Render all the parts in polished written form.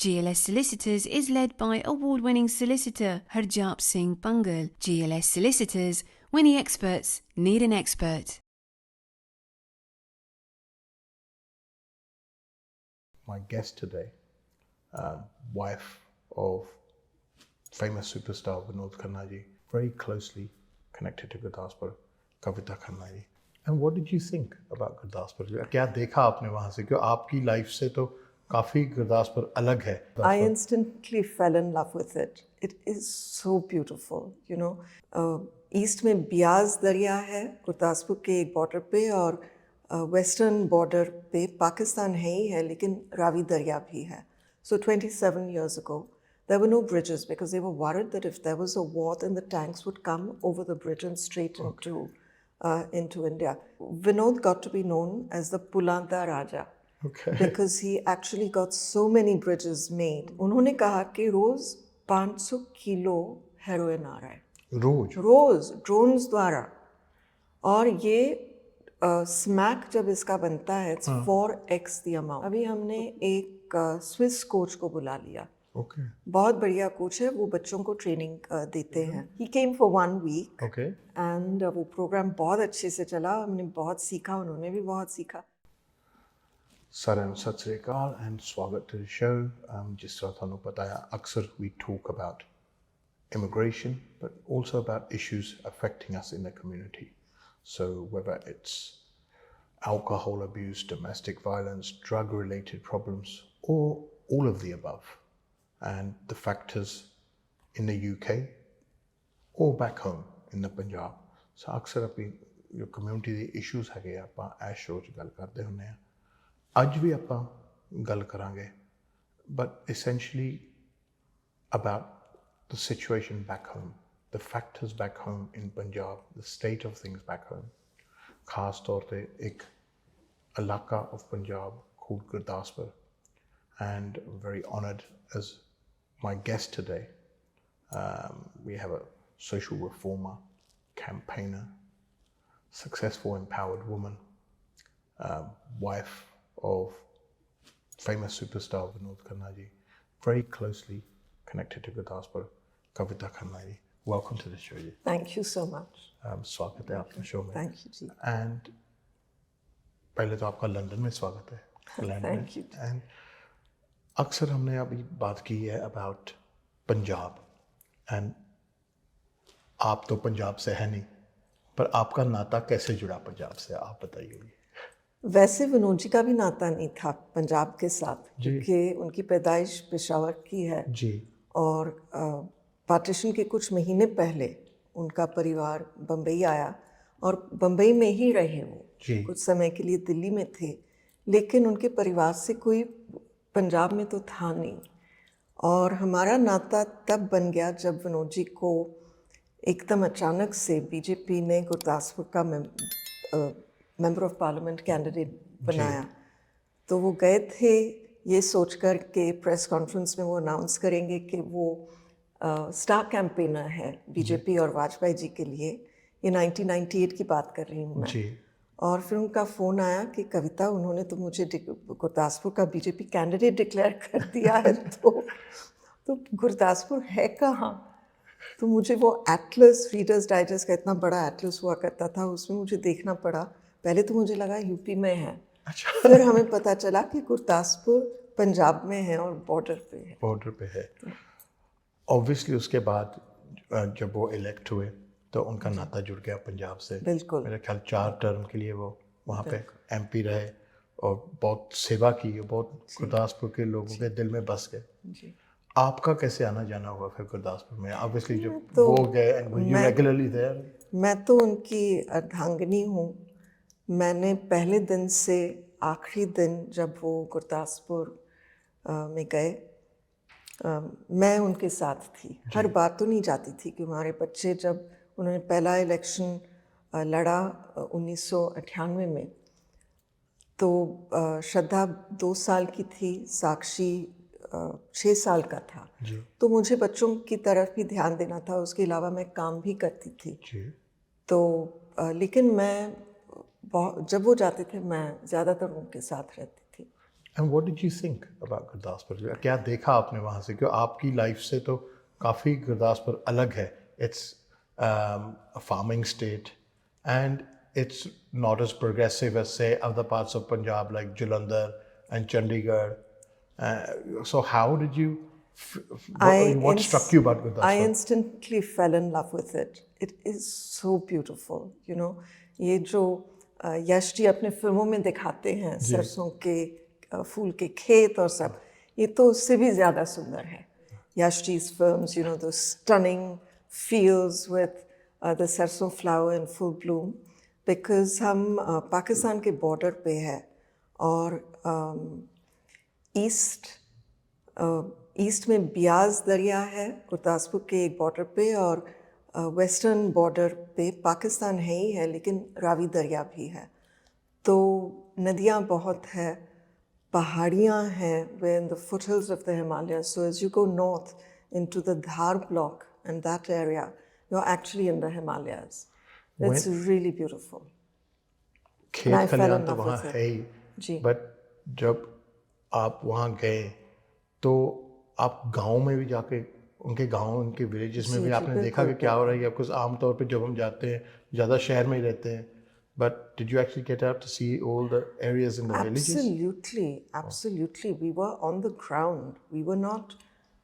GLS Solicitors is led by award-winning solicitor Harjap Singh Bungal. GLS Solicitors, when the experts need an expert. My guest today, wife of famous superstar Vinod Khanna ji, very closely connected to Gurdaspur, Kavita Khanna ji. And what did you think about Gurdaspur? क्या देखा आपने वहाँ से? क्यों आपकी life से तो काफी गुरदासपुर अलग है. I instantly fell in love with it. It is so beautiful, you know. East में ब्यास दरिया है गुरदासपुर के एक बॉर्डर पे, और वेस्टर्न बॉर्डर पे पाकिस्तान है ही है, लेकिन रावी दरिया भी है. So 27 years ago, there were no bridges because they were worried that if there was a war, then the tanks would come over the bridge and straight into India. Vinod got to be known as the Pulanda Raja. Okay. Because he actually got so many bridges made. उन्होंने कहा कि रोज 500 kilo heroin आ रहा है. रोज drones द्वारा. और ये smack जब इसका बनता है, it's 4x the amount. अभी हमने एक स्विस कोच को बुला लिया. Okay. बहुत बढ़िया कोच है, वो बच्चों को ट्रेनिंग देते हैं. He came for 1 week. Okay. And वो प्रोग्राम बहुत अच्छे से चला. हमने बहुत सीखा, उन्होंने भी बहुत सीखा. सारे सत श्री अकाल एंड स्वागत टू द शो. जिस तरह थानू पता है, अक्सर we talk about immigration but also about issues affecting us in the community. So whether it's alcohol abuse, domestic violence, drug related problems, or all of the above, and the factors in the UK or back home in the Punjab. So अक्सर अपनी जो community ਦੇ issues ਹੈਗੇ ਆਪਾਂ ਇਸ show 'ਚ ਗੱਲ ਕਰਦੇ ਹੁੰਦੇ ਆ. ਅੱਜ ਵੀ ਆਪਾਂ ਗੱਲ ਕਰਾਂਗੇ, but essentially about the situation back home, the factors back home in Punjab, the state of things back home. खास तौर पे एक इलाका of Punjab called Gurdaspur, and I'm very honoured as my guest today. We have a social reformer, campaigner, successful, empowered woman, wife of famous superstar Vinod Khanna ji, very closely connected to Gurdaspur, Kavita Khanna ji. Welcome to the show ji. Thank you so much. स्वागत है आपके show में. Thank you ji. And पहले तो आपका London में स्वागत है. Thank you. And अक्सर हमने अभी बात की है about पंजाब, and आप तो पंजाब से है नहीं, पर आपका नाता कैसे जुड़ा पंजाब से, आप बताइए. वैसे विनोद जी का भी नाता नहीं था पंजाब के साथ, क्योंकि उनकी पैदाइश पेशावर की है जी. और पार्टीशन के कुछ महीने पहले उनका परिवार बम्बई आया, और बम्बई में ही रहे वो जी. कुछ समय के लिए दिल्ली में थे, लेकिन उनके परिवार से कोई पंजाब में तो था नहीं. और हमारा नाता तब बन गया जब विनोद जी को एकदम अचानक से बीजेपी ने गुरदासपुर का मेंबर ऑफ पार्लियामेंट कैंडिडेट बनाया. तो वो गए थे ये सोचकर कि प्रेस कॉन्फ्रेंस में वो अनाउंस करेंगे कि वो स्टार कैंपेनर है बीजेपी और वाजपेयी जी के लिए. ये 1998 की बात कर रही हूँ मैं जी. और फिर उनका फ़ोन आया कि कविता, उन्होंने तो मुझे गुरदासपुर का बीजेपी कैंडिडेट डिक्लेयर कर दिया है. तो गुरदासपुर है कहाँ? तो मुझे वो एटलस, रीडर्स डाइजेस्ट का इतना बड़ा एटलस हुआ करता था, उसमें मुझे देखना पड़ा. पहले तो मुझे लगा यूपी में है. अच्छा. फिर हमें पता चला कि गुरदासपुर पंजाब में है और बॉर्डर पे है. ऑब्वियसली उसके बाद जब वो इलेक्ट हुए तो उनका नाता जुड़ गया पंजाब से. बिल्कुल. मेरे ख्याल 4 टर्म के लिए वो वहाँ पे एमपी रहे और बहुत सेवा की, बहुत गुरदासपुर के लोगों के दिल में बस गए. जी. आपका कैसे आना जाना हुआ फिर गुरदासपुर में? ऑब्वियसली जब वो गए एंड यू रेगुलरली देयर. मैं तो उनकी अर्धांगिनी हूँ. मैंने पहले दिन से आखिरी दिन जब वो गुरदासपुर में गए, मैं उनके साथ थी. हर बार तो नहीं जाती थी कि हमारे बच्चे, जब उन्होंने पहला इलेक्शन लड़ा 1998 में, तो श्रद्धा 2 साल की थी, साक्षी 6 साल का था. तो मुझे बच्चों की तरफ भी ध्यान देना था, उसके अलावा मैं काम भी करती थी. तो लेकिन मैं जब वो जाते थे मैं ज़्यादातर उनके साथ रहती थी. And what did you think about Gurdaspur? क्या देखा आपने वहाँ से? क्यों आपकी लाइफ से तो काफ़ी गुरदासपुर अलग है. It's a farming state, and it's not as progressive as say other parts of Punjab like Jalandhar and Chandigarh. So how did you? What struck you about I Gurdaspur? instantly fell in love with it. It is so beautiful, you know. ये जो यश जी अपने फिल्मों में दिखाते हैं सरसों के फूल के खेत और सब, ये तो उससे भी ज़्यादा सुंदर है. Yash ji's films, you know, those stunning fields with the सरसों flower in full bloom. Because हम पाकिस्तान के बॉर्डर पे है और ईस्ट में ब्यास दरिया है गुरदासपुर के एक बॉर्डर पे, और वेस्टर्न बॉर्डर पे पाकिस्तान है ही है, लेकिन रावी दरिया भी है. तो नदियाँ बहुत है, पहाड़ियाँ हैं, we're in the foothills of the Himalayas. So as you go north into the Dhar block and that area, you're actually in the Himalayas. It's really beautiful. खेत खलियान तो वहाँ है ही, जी. बट जब आप वहाँ गए तो आप गांव में भी जाके उनके गांव, उनके विलेजेस में भी आपने देखा कि क्या हो रहा है. कुछ आमतौर पे जब हम जाते हैं ज़्यादा शहर में ही रहते हैं, but did you actually get out to see all the areas in the villages? Absolutely. We were on the ground. We were not,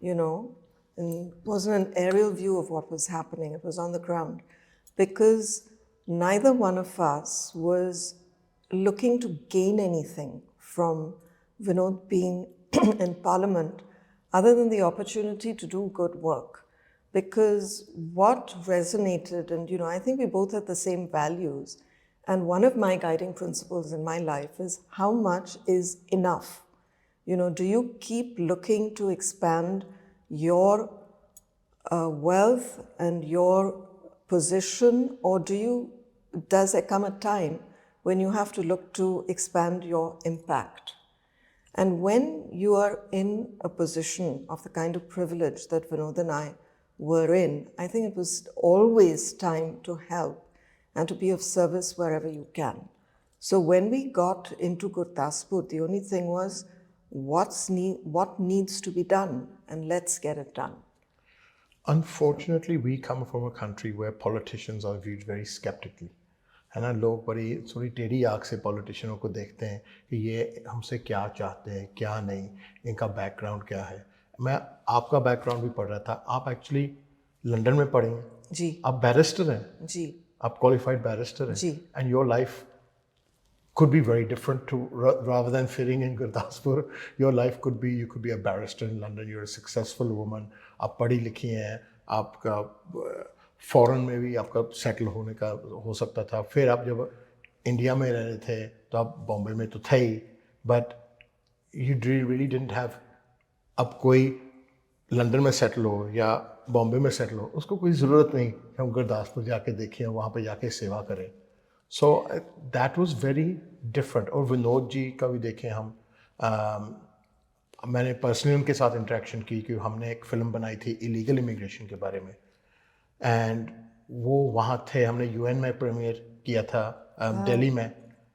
you know, it wasn't an aerial view of what was happening. It was on the ground, because neither one of us was looking to gain anything from Vinod being in Parliament other than the opportunity to do good work. Because what resonated, and you know, I think we both had the same values, and one of my guiding principles in my life is how much is enough. You know, do you keep looking to expand your wealth and your position, or does there come a time when you have to look to expand your impact? And when you are in a position of the kind of privilege that Vinod and I were in, I think it was always time to help and to be of service wherever you can. So when we got into Gurdaspur, the only thing was what needs to be done, and let's get it done. Unfortunately, we come from a country where politicians are viewed very skeptically. है ना, लोग बड़ी थोड़ी टेढ़ी आँख से पॉलिटिशियनों को देखते हैं कि ये हमसे क्या चाहते हैं, क्या नहीं, इनका बैकग्राउंड क्या है. मैं आपका बैकग्राउंड भी पढ़ रहा था. आप एक्चुअली लंदन में पढ़ी हैं जी. आप बैरिस्टर हैं जी. आप क्वालिफाइड बैरिस्टर हैं ji. And your life could be very different to rather than fitting in Gurdaspur. Your life could be, you could be a barrister in London, you're a successful woman, आप पढ़ी लिखी हैं, आपका foreign में भी आपका settle होने का हो सकता था. फिर आप जब इंडिया में रह रहे थे तो आप बॉम्बे में तो थे ही, but you really didn't have, अब कोई लंदन में सेटल हो या बॉम्बे में सेटल हो, उसको कोई ज़रूरत नहीं कि हम गुरदासपुर जाके देखें, वहाँ पे जाके सेवा करें. So that was very different. और विनोद जी का भी देखें हम, मैंने पर्सनली उनके साथ इंटरेक्शन की कि हमने एक फ़िल्म बनाई थी इलीगल इमिग्रेशन के बारे में, एंड वो वहाँ थे, हमने यूएन में प्रीमियर किया था दिल्ली में,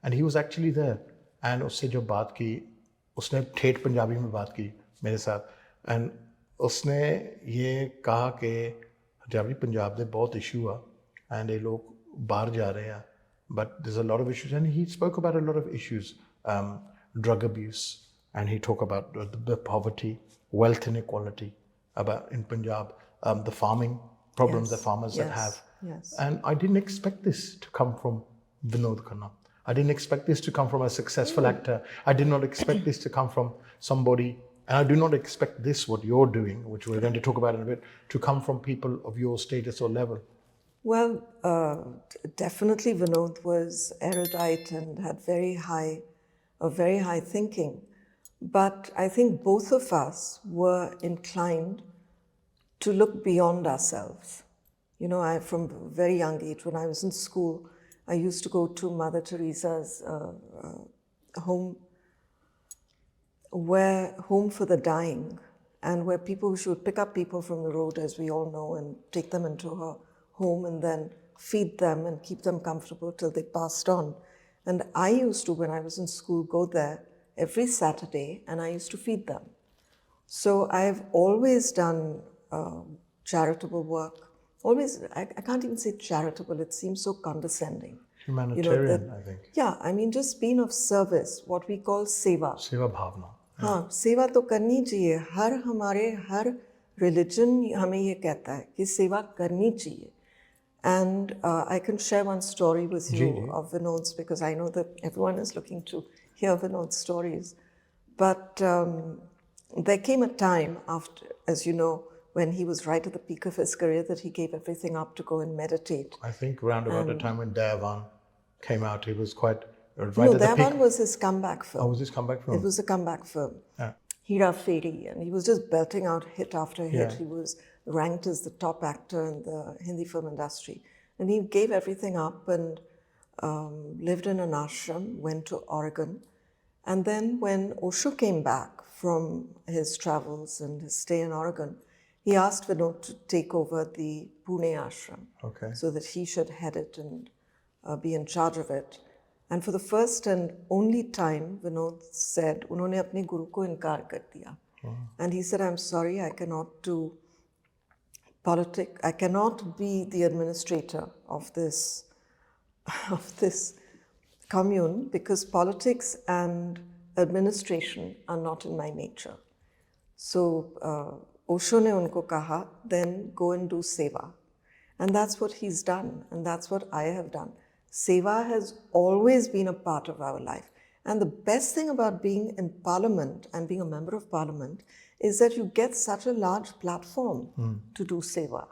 and he was actually there. And उससे जो बात की, उसने ठेठ पंजाबी में बात की मेरे साथ, एंड उसने ये कहा कि पंजाबी पंजाब दे बहुत इशू आ एंड ये लोग बाहर जा रहे हैं, but there's a lot of issues, and he spoke about a lot of issues, drug abuse, and he talked about the poverty, wealth inequality, about in Punjab, the farming problems that farmers that have. Yes. And I didn't expect this to come from Vinod Khanna. I didn't expect this to come from a successful actor. I did not expect this to come from somebody, and I do not expect this, what you're doing, which we're going to talk about in a bit, to come from people of your status or level. Well, definitely Vinod was erudite and had very high thinking. But I think both of us were inclined to look beyond ourselves. You know, from a very young age, when I was in school, I used to go to Mother Teresa's home for the dying, and where she would pick up people from the road, as we all know, and take them into her home and then feed them and keep them comfortable till they passed on. And I used to, when I was in school, go there every Saturday, and I used to feed them. So I've always done charitable work. Always, I can't even say charitable, it seems so condescending. Humanitarian, I think. Yeah, I mean, just being of service, what we call seva. Seva bhavna. हाँ, सेवा तो करनी चाहिए. हर religion हमें ये कहता है कि सेवा करनी चाहिए. And I can share one story with you of Vinod's, because I know that everyone is looking to hear Vinod's stories. But there came a time after, as you know, when he was right at the peak of his career, that he gave everything up to go and meditate. I think around about the time when Dayavan came out, he was quite right No, at the peak. Dayavan was his comeback film. Oh, was his comeback film? It was a comeback film. Yeah. Hera Fairy, and he was just belting out hit after hit. Yeah. He was ranked as the top actor in the Hindi film industry. And he gave everything up and lived in an ashram, went to Oregon. And then when Osho came back from his travels and his stay in Oregon, he asked Vinod to take over the Pune ashram, so that he should head it and be in charge of it. And for the first and only time, Vinod said, "Unhone apne guru ko inkar kar diya." And he said, "I'm sorry, I cannot do politics. I cannot be the administrator of this commune, because politics and administration are not in my nature." So Osho ne unko kaha, then go and do seva. And that's what he's done, and that's what I have done. Seva has always been a part of our life. And the best thing about being in Parliament and being a member of Parliament is that you get such a large platform to do seva.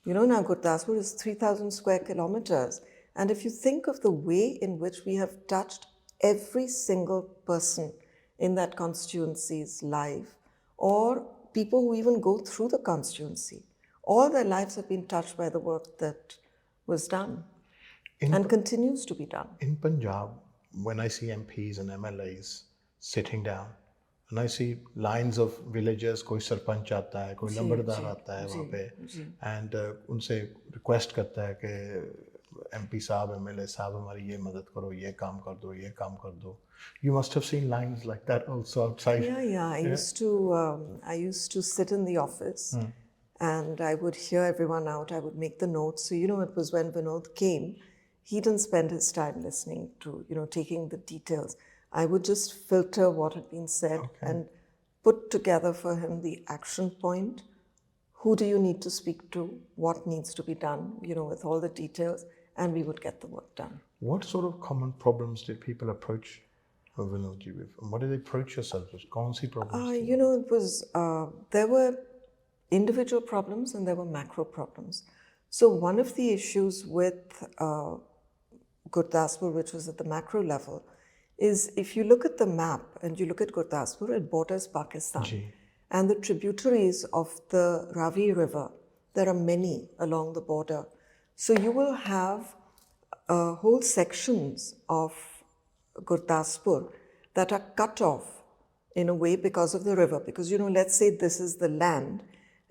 You know, now Gurdaspur is 3,000 square kilometers. And if you think of the way in which we have touched every single person in that constituency's life, or people who even go through the constituency, all their lives have been touched by the work that was done and continues to be done. In Punjab, when I see MPs and MLAs sitting down, and I see lines of villagers, koi sarpanch aata hai, koi lambardar aata hai wahan pe, and unse request karta hai कि MP साहब, MLA साहब, हमारी ये मदद करो, ये काम कर दो, ये काम कर दो. You must have seen lines like that also outside. Yeah. I used to sit in the office and I would hear everyone out. I would make the notes. So, you know, it was when Vinod came, he didn't spend his time listening to, you know, taking the details. I would just filter what had been said and put together for him the action point. Who do you need to speak to? What needs to be done, you know, with all the details, and we would get the work done. What sort of common problems did people approach Vinodji with? And what did they approach yourself with? Kaun si problems? You know, it was, there were individual problems and there were macro problems. So one of the issues with Gurdaspur, which was at the macro level, is if you look at the map and you look at Gurdaspur, it borders Pakistan. And the tributaries of the Ravi River, there are many along the border. So you will have whole sections of Gurdaspur that are cut off in a way because of the river. Because, you know, let's say this is the land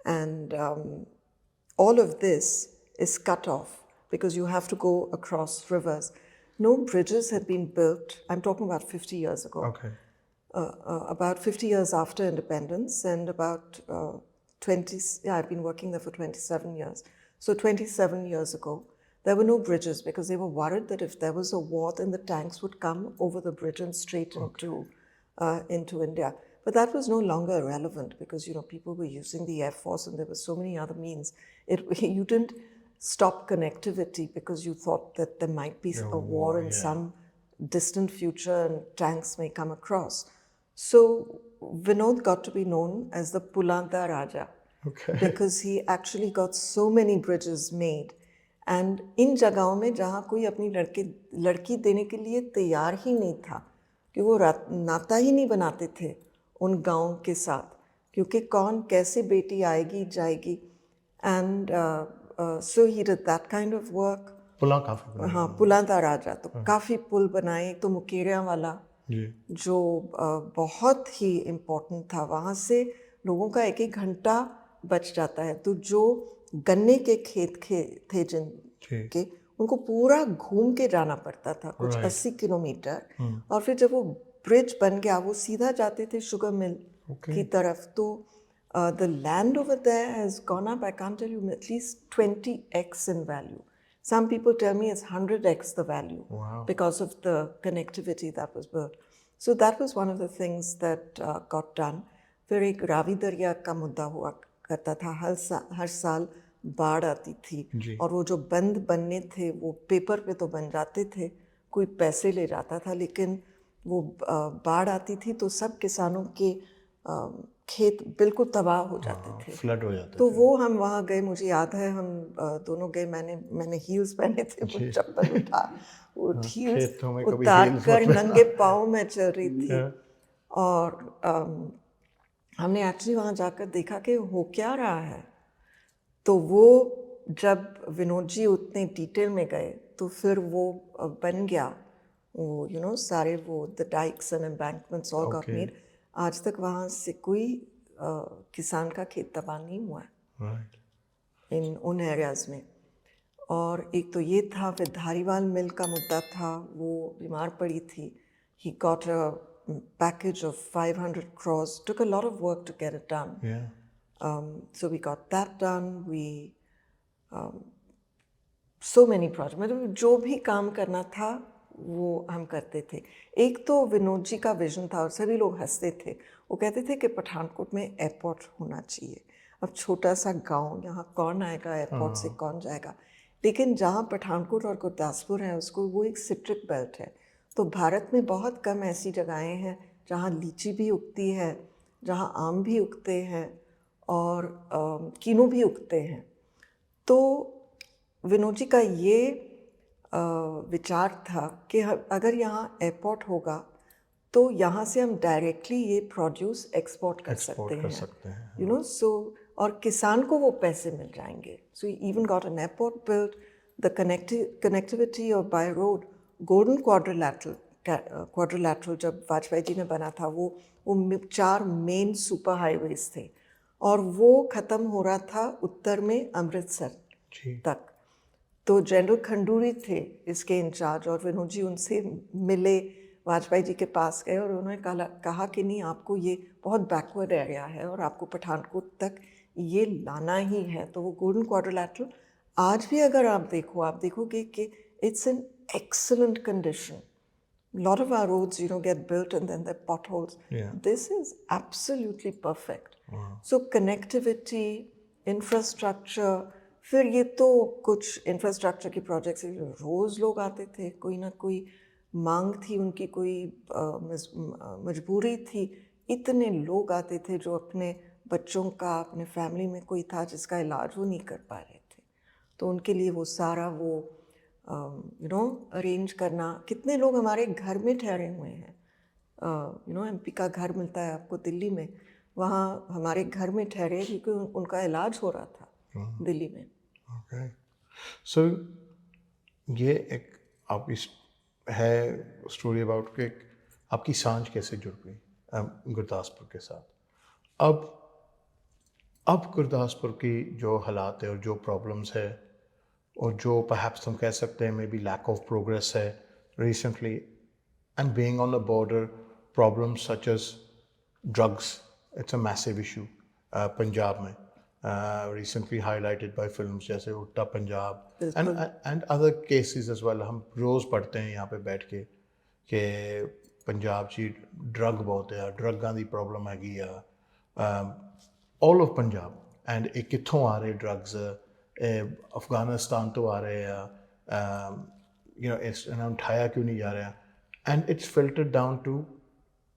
and all of this is cut off because you have to go across rivers. No bridges had been built. I'm talking about 50 years ago. Okay. About 50 years after independence, and about 20, I've been working there for 27 years. So 27 years ago, there were no bridges because they were worried that if there was a war, then the tanks would come over the bridge and straight into India. But that was no longer relevant because, you know, people were using the Air Force and there were so many other means. You didn't stop connectivity because you thought that there might be a war in some distant future and tanks may come across. So Vinod got to be known as the Pulanta Raja because he actually got so many bridges made. And in जगहों में जहाँ कोई अपनी लड़की देने के लिए तैयार ही नहीं था, कि वो नाता ही नहीं बनाते थे उन गाँव के साथ, क्योंकि कौन कैसे बेटी आएगी जाएगी. And so he did that kind of work. पुलांता राजा, तो काफ़ी पुल बनाए. तो मुकेरिया वाला जो बहुत ही इम्पोर्टेंट था, वहाँ से लोगों का एक घंटा बच जाता है. तो जो गन्ने के खेत थे जिनके, उनको पूरा घूम के जाना पड़ता था, कुछ 80 किलोमीटर. और फिर जब वो ब्रिज बन गया, वो सीधा जाते थे शुगर मिल की तरफ, तो the land over there has gone up, I can't tell you, at least 20x in value. Some people tell me it's 100x the value. Wow. Because of the connectivity that was built. So that was one of the things that got done. फिर एक रावी दरिया का मुद्दा हुआ करता था, हर साल बाढ़ आती थी, और वो जो बंद बनने थे वो पेपर पे तो बन जाते थे, कोई पैसे ले जाता था, लेकिन वो बाढ़ आती थी तो सब किसानों के खेत बिल्कुल तबाह हो जाते थे, फ्लड हो जाते तो थे। वो हम वहाँ गए, मुझे याद है हम दोनों गए, मैंने हील्स पहने थे, वो चप्पल उठा, वो हील्स उतार कर नंगे पाँव में चल रही थी, और हमने एक्चुअली वहाँ जाकर देखा कि हो क्या रहा है। तो वो जब विनोद जी उतने डिटेल में गए तो फिर वो बन गया, वो सारे वो the dykes and embankments all got made. आज तक वहाँ से कोई किसान का खेत तबाह नहीं हुआ है इन उन एरियाज में। और एक तो ये था, फिर धारीवाल मिल का मुद्दा था, वो बीमार पड़ी थी, he got a package of 500 crores, took a lot of work to get it done. So we got that done, we so many projects, मतलब जो भी काम करना था वो हम करते थे। एक तो विनोद जी का विजन था और सभी लोग हंसते थे, वो कहते थे कि पठानकोट में एयरपोर्ट होना चाहिए। अब छोटा सा गांव, यहाँ कौन आएगा एयरपोर्ट से, कौन जाएगा, लेकिन जहाँ पठानकोट और गुरदासपुर है उसको वो एक सिट्रिक बेल्ट है, तो भारत में बहुत कम ऐसी जगहें हैं जहाँ लीची भी उगती है, जहाँ आम भी उगते हैं और कीनू भी उगते हैं। तो विनोद जी का ये विचार था कि अगर यहाँ एयरपोर्ट होगा तो यहाँ से हम डायरेक्टली ये प्रोड्यूस एक्सपोर्ट कर सकते हैं, यू नो, सो और किसान को वो पैसे मिल जाएंगे। So even got an airport built, the connectivity of by road, golden quadrilateral जब वाजपेयी जी ने बना था, वो 4 मेन सुपर हाईवेज थे और वो ख़त्म हो रहा था उत्तर में अमृतसर तक। तो जनरल खंडूरी थे इसके इंचार्ज, और विनोद जी उनसे मिले, वाजपेयी जी के पास गए और उन्होंने कहा कि नहीं, आपको ये बहुत बैकवर्ड एरिया है और आपको पठानकोट तक ये लाना ही है। तो वो गोल्डन क्वाड्रिलैटरल आज भी अगर आप देखोगे कि it's in excellent condition. A lot of our roads, get built and then they're potholes. This is absolutely perfect. So connectivity, infrastructure, फिर ये तो कुछ इंफ्रास्ट्रक्चर के प्रोजेक्ट्स रोज़ लोग आते थे, कोई ना कोई मांग थी उनकी, कोई मजबूरी थी, इतने लोग आते थे जो अपने बच्चों का, अपने फैमिली में कोई था जिसका इलाज वो नहीं कर पा रहे थे, तो उनके लिए वो सारा वो अरेंज करना। कितने लोग हमारे घर में ठहरे हुए हैं, MP का घर मिलता है आपको दिल्ली में, वहाँ हमारे घर में ठहरे क्योंकि उनका इलाज हो रहा था दिल्ली में। ओके, सो ये एक आप इस है स्टोरी अबाउट कि आपकी सांझ कैसे जुड़ गई गुरदासपुर के साथ। अब गुरदासपुर की जो हालात है और जो प्रॉब्लम्स है और जो परहैप्स हम कह सकते हैं maybe lack of progress है recently, and being on the border, problems such as drugs, it's a massive issue Punjab में, recently highlighted by films जैसे उल्टा Punjab and other cases as well। हम रोज़ पढ़ते हैं यहाँ पे बैठ के कि पंजाब ची ड्रग बहुत है, ड्रगां दी प्रॉब्लम हैगी आ, all of पंजाब, एंड ये कित्थों आ रहे ड्रग्स, अफगानिस्तान तो आ रहे हैं, इन्हें उठाया क्यों नहीं जा रहा, and it's filtered down to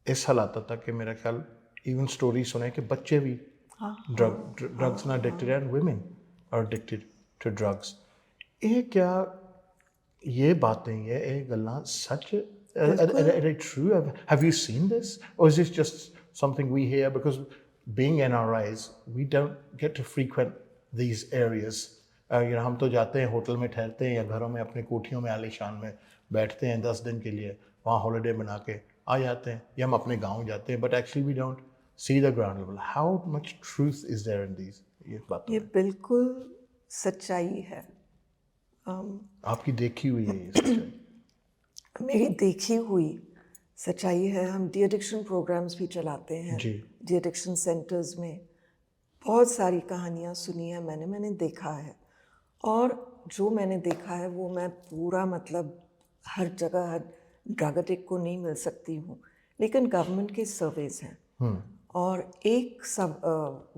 इस हालात तक कि मेरा ख्याल इवन स्टोरी सुने कि बच्चे भी drugs are addicted and women are addicted to drugs। ये क्या ये बातें ये गल्लां सच are they true? Have you seen this, or is this just something we hear because being NRIs we don't get to frequent these areas? हम तो जाते हैं होटल में ठहरते हैं या घरों में अपने कोठियों में आलीशान में बैठते हैं 10 दिन के लिए, वहाँ हॉलिडे बना के आ जाते हैं, या हम अपने गाँव जाते हैं, but actually we don't see the ground level. How much truth is there in these? ये बिल्कुल सच्चाई है। आपकी देखी हुई है ये सच्चाई? मेरी देखी हुई सच्चाई है। हम डी एडिक्शन प्रोग्राम्स भी चलाते हैं जी। डी एडिक्शन सेंटर्स में। बहुत सारी कहानियाँ सुनी है मैंने देखा है, और जो मैंने देखा है वो मैं पूरा मतलब हर जगह हर ड्रग एडिक्ट को नहीं मिल सकती हूँ, लेकिन गवर्नमेंट के सर्वेज हैं। और एक सब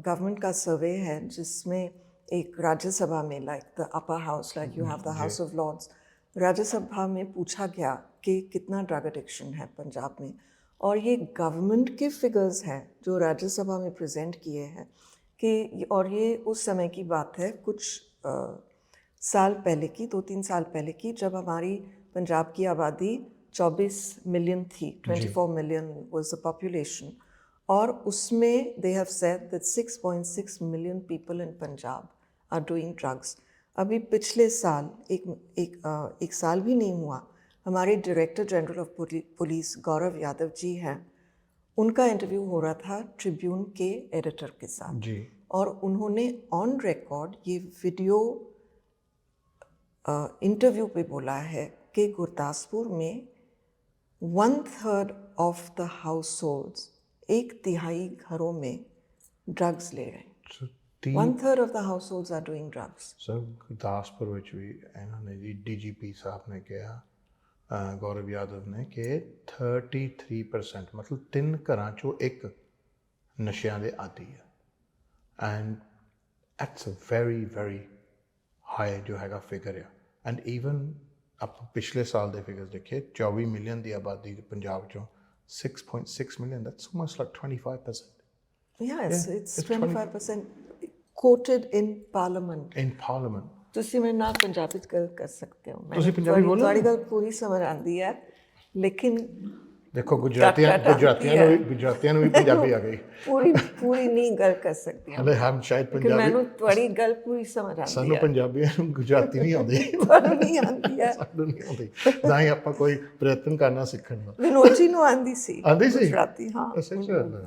गवर्नमेंट का सर्वे है जिसमें एक राज्यसभा में, like the upper house, like you have the House of Lords, Rajya Sabha में पूछा गया कि कितना ड्रग एडिक्शन है पंजाब में। और ये गवर्नमेंट के फिगर्स हैं जो राज्यसभा में प्रेजेंट किए हैं कि, और ये उस समय की बात है, कुछ साल पहले की, 2-3 साल पहले की, जब हमारी पंजाब की आबादी 24 मिलियन थी, 24 मिलियन वाज द पॉपुलेशन। और उसमें they have said that 6.6 million people in Punjab are doing drugs. अभी पिछले साल एक साल भी नहीं हुआ, हमारे director general of police Gaurav Yadav ji हैं, उनका इंटरव्यू हो रहा था ट्रिब्यून के एडिटर के साथ जी। और उन्होंने ऑन रिकॉर्ड ये वीडियो इंटरव्यू पे बोला है कि गुरदासपुर में 1/3 ऑफ द हाउस होल्ड्स, 1/3 घरों में ड्रग्स ले रहे हैं। So, 1/3 of the households are doing drugs. Sir Gurdaspur ਵਿੱਚ ਵੀ ਇਹਨਾਂ ਨੇ ਜੀ ਡੀਜੀਪੀ ਸਾਹਿਬ ਨੇ ਕਿਹਾ, ਗੌਰਵ ਯਾਦਵ ਨੇ, ਕਿ 33% ਮਤਲਬ 3 ਘਰਾਂ ਚੋਂ 1 ਨਸ਼ਿਆਂ ਦੇ ਆਦੀ ਹੈ। And it's a very very high ਜੋ ਹੈਗਾ ਫਿਗਰ ਆ। ਐਂਡ ਈਵਨ ਆਪਾਂ ਪਿਛਲੇ ਸਾਲ ਦੇ ਫਿਗਰਸ ਦੇਖੇ, 24 ਮਿਲੀਅਨ ਦੀ ਆਬਾਦੀ ਪੰਜਾਬ ਚੋਂ 6.6 million, that's almost like 25%. Yes, it's 25% quoted in Parliament. In Parliament. ਤੁਸੀਂ ਮੇਰੇ ਨਾਲ ਪੰਜਾਬੀ 'ਚ ਗੱਲ ਕਰ ਸਕਦੇ ਹੋ। ਤੁਸੀਂ ਪੰਜਾਬੀ ਬੋਲੋ। ਤੁਹਾਡੀ ਗੱਲ ਪੂਰੀ ਸਮਝ ਆਉਂਦੀ ਹੈ, ਲੇਕਿਨ ਦੇਖੋ ਗੁਜਰਾਤੀਆਂ ਨੂੰ ਵੀ ਪੰਜਾਬੀ ਆ ਗਈ। ਪੂਰੀ ਨਹੀਂ ਗੱਲ ਕਰ ਸਕਦੀ ਹਲੇ ਹਮ ਸ਼ਾਇਦ ਪੰਜਾਬੀ, ਮੈਨੂੰ ਤੁਹਾਡੀ ਗੱਲ ਪੂਰੀ ਸਮਝ ਆਉਂਦੀ ਹੈ। ਸਾਨੂੰ ਪੰਜਾਬੀਆਂ ਨੂੰ ਗੁਜਰਾਤੀ ਨਹੀਂ ਆਉਂਦੀ। ਤੁਹਾਨੂੰ ਨਹੀਂ ਆਉਂਦੀ ਹੈ। ਸਾਨੂੰ ਨਹੀਂ ਆਉਂਦੀ, ਨਾ ਹੀ ਆਪਾਂ ਕੋਈ ਪ੍ਰਯਤਨ ਕਰਨਾ ਸਿੱਖਣ ਦਾ। ਵਿਨੋਦ ਜੀ ਨੂੰ ਆਉਂਦੀ ਸੀ ਗੁਜਰਾਤੀ, ਹਾਂ,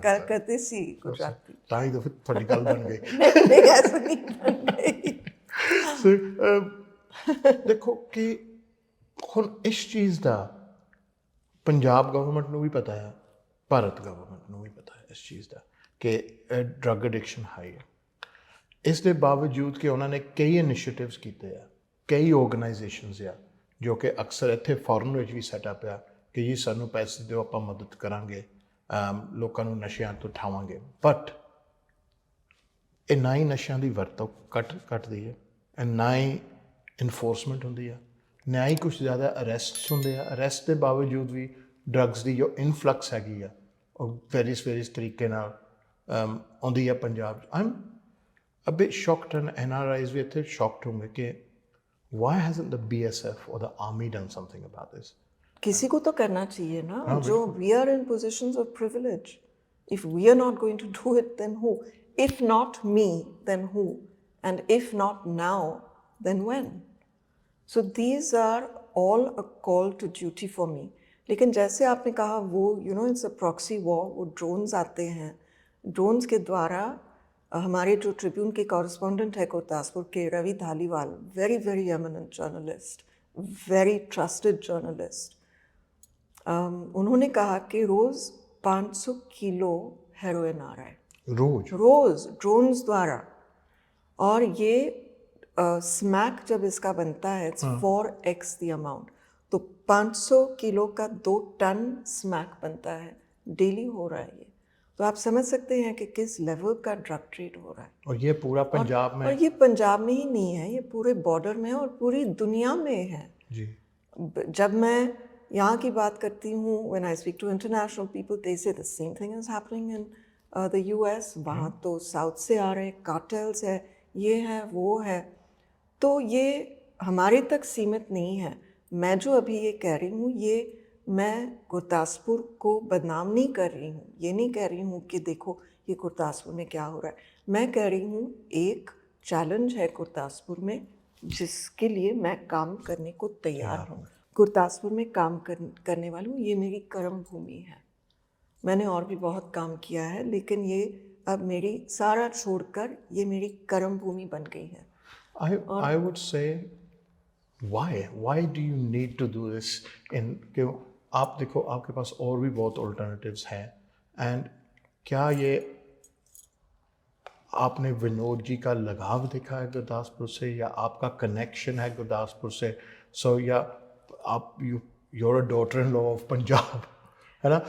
ਗੱਲ ਕਰਦੇ ਸੀ ਗੁਜਰਾਤੀ, ਤਾਂ ਹੀ ਤਾਂ ਫਿਰ ਤੁਹਾਡੀ ਗੱਲ ਬਣ ਗਈ। ਨਹੀਂ ਐਸਾ ਨਹੀਂ ਬਣ ਗਈ। ਦੇਖੋ ਕਿ ਹੁਣ ਇਸ ਚੀਜ਼ ਦਾ ਪੰਜਾਬ ਗਵਰਨਮੈਂਟ ਨੂੰ ਵੀ ਪਤਾ ਹੈ, ਭਾਰਤ ਗਵਰਨਮੈਂਟ ਨੂੰ ਵੀ ਪਤਾ ਹੈ ਇਸ ਚੀਜ਼ ਦਾ ਕਿ ਡਰੱਗ ਐਡਿਕਸ਼ਨ ਹਾਈ ਹੈ। ਇਸ ਦੇ ਬਾਵਜੂਦ ਕਿ ਉਹਨਾਂ ਨੇ ਕਈ ਇਨੀਸ਼ੀਏਟਿਵਸ ਕੀਤੇ ਆ, ਕਈ ਆਰਗੇਨਾਈਜੇਸ਼ਨਸ ਆ ਜੋ ਕਿ ਅਕਸਰ ਇੱਥੇ ਫੋਰਨ ਵਿੱਚ ਵੀ ਸੈਟਅਪ ਆ ਕਿ ਜੀ ਸਾਨੂੰ ਪੈਸੇ ਦਿਓ, ਆਪਾਂ ਮਦਦ ਕਰਾਂਗੇ, ਲੋਕਾਂ ਨੂੰ ਨਸ਼ਿਆਂ ਤੋਂ ਉਠਾਵਾਂਗੇ। ਬਟ ਇਹ ਨਾ ਹੀ ਨਸ਼ਿਆਂ ਦੀ ਵਰਤੋਂ ਘੱਟਦੀ ਹੈ, ਨਾ ਹੀ ਇਨਫੋਰਸਮੈਂਟ ਹੁੰਦੀ ਆ, ਨਾ ਹੀ ਕੁਛ ਜ਼ਿਆਦਾ ਅਰੈਸਟਸ ਹੁੰਦੇ ਆ। ਅਰੈਸਟ ਦੇ ਬਾਵਜੂਦ ਵੀ ਡਰੱਗਸ ਦੀ ਜੋ ਇਨਫਲਕਸ ਹੈਗੀ ਆ ਉਹ ਵੇਰੀਅਸ ਤਰੀਕੇ ਨਾਲ ਆਉਂਦੀ ਆ ਪੰਜਾਬ 'ਚ। I am a bit shocked, and NRIs ਵੀ ਇੱਥੇ ਸ਼ੌਕਡ ਹੋਣਗੇ ਕਿ why hasn't the BSF or the army done something about this? किसी को तो करना चाहिए ना, जो we are in positions of privilege. If we are not going to do it, then who? If not me, then who? And if not now, then when? So these are all a call to duty for me. लेकिन जैसे आपने कहा वो it's a proxy war, वो drones आते हैं, drones के द्वारा हमारे जो ट्रिब्यून के कॉरेस्पॉन्डेंट है गुरदासपुर के, Ravi Dhaliwal, very very eminent journalist, very trusted journalist, उन्होंने कहा कि रोज़ 500 किलो हेरोइन आ रहा है रोज़ ड्रोन्स द्वारा। और ये स्मैक जब इसका बनता है, इट्स 4x द अमाउंट, तो 500 किलो का 2 टन स्मैक बनता है, डेली हो रहा है ये। तो आप समझ सकते हैं कि किस लेवल का ड्रग ट्रेड हो रहा है। और ये पूरा पंजाब में, और ये पंजाब में ही नहीं है, ये पूरे बॉर्डर में है और पूरी दुनिया में है जी। जब मैं यहाँ की बात करती हूँ, when I speak to international people, they say the same thing is happening in the US. वहाँ तो साउथ से आ रहे कार्टेल्स है, ये है वो है, तो ये हमारे तक सीमित नहीं है। मैं जो अभी ये कह रही हूँ, ये मैं गुरदासपुर को बदनाम नहीं कर रही हूँ, ये नहीं कह रही हूँ कि देखो ये गुरदासपुर में क्या हो रहा है। मैं कह रही हूँ एक चैलेंज है गुरदासपुर में जिसके लिए मैं काम करने को तैयार हूँ। गुरदासपुर में काम करने वाली हूँ, ये मेरी कर्म भूमि है। मैंने और भी बहुत काम किया है, लेकिन ये अब मेरी सारा छोड़कर ये मेरी कर्म भूमि बन गई है। I would say why do you need to do this in आप देखो आपके पास और भी बहुत ऑल्टरनेटिव्स हैं, एंड क्या ये आपने विनोद जी का लगाव देखा है गुरदासपुर से, या आपका कनेक्शन है गुरदासपुर से? सो या आप you're a daughter in law of Punjab, है ना?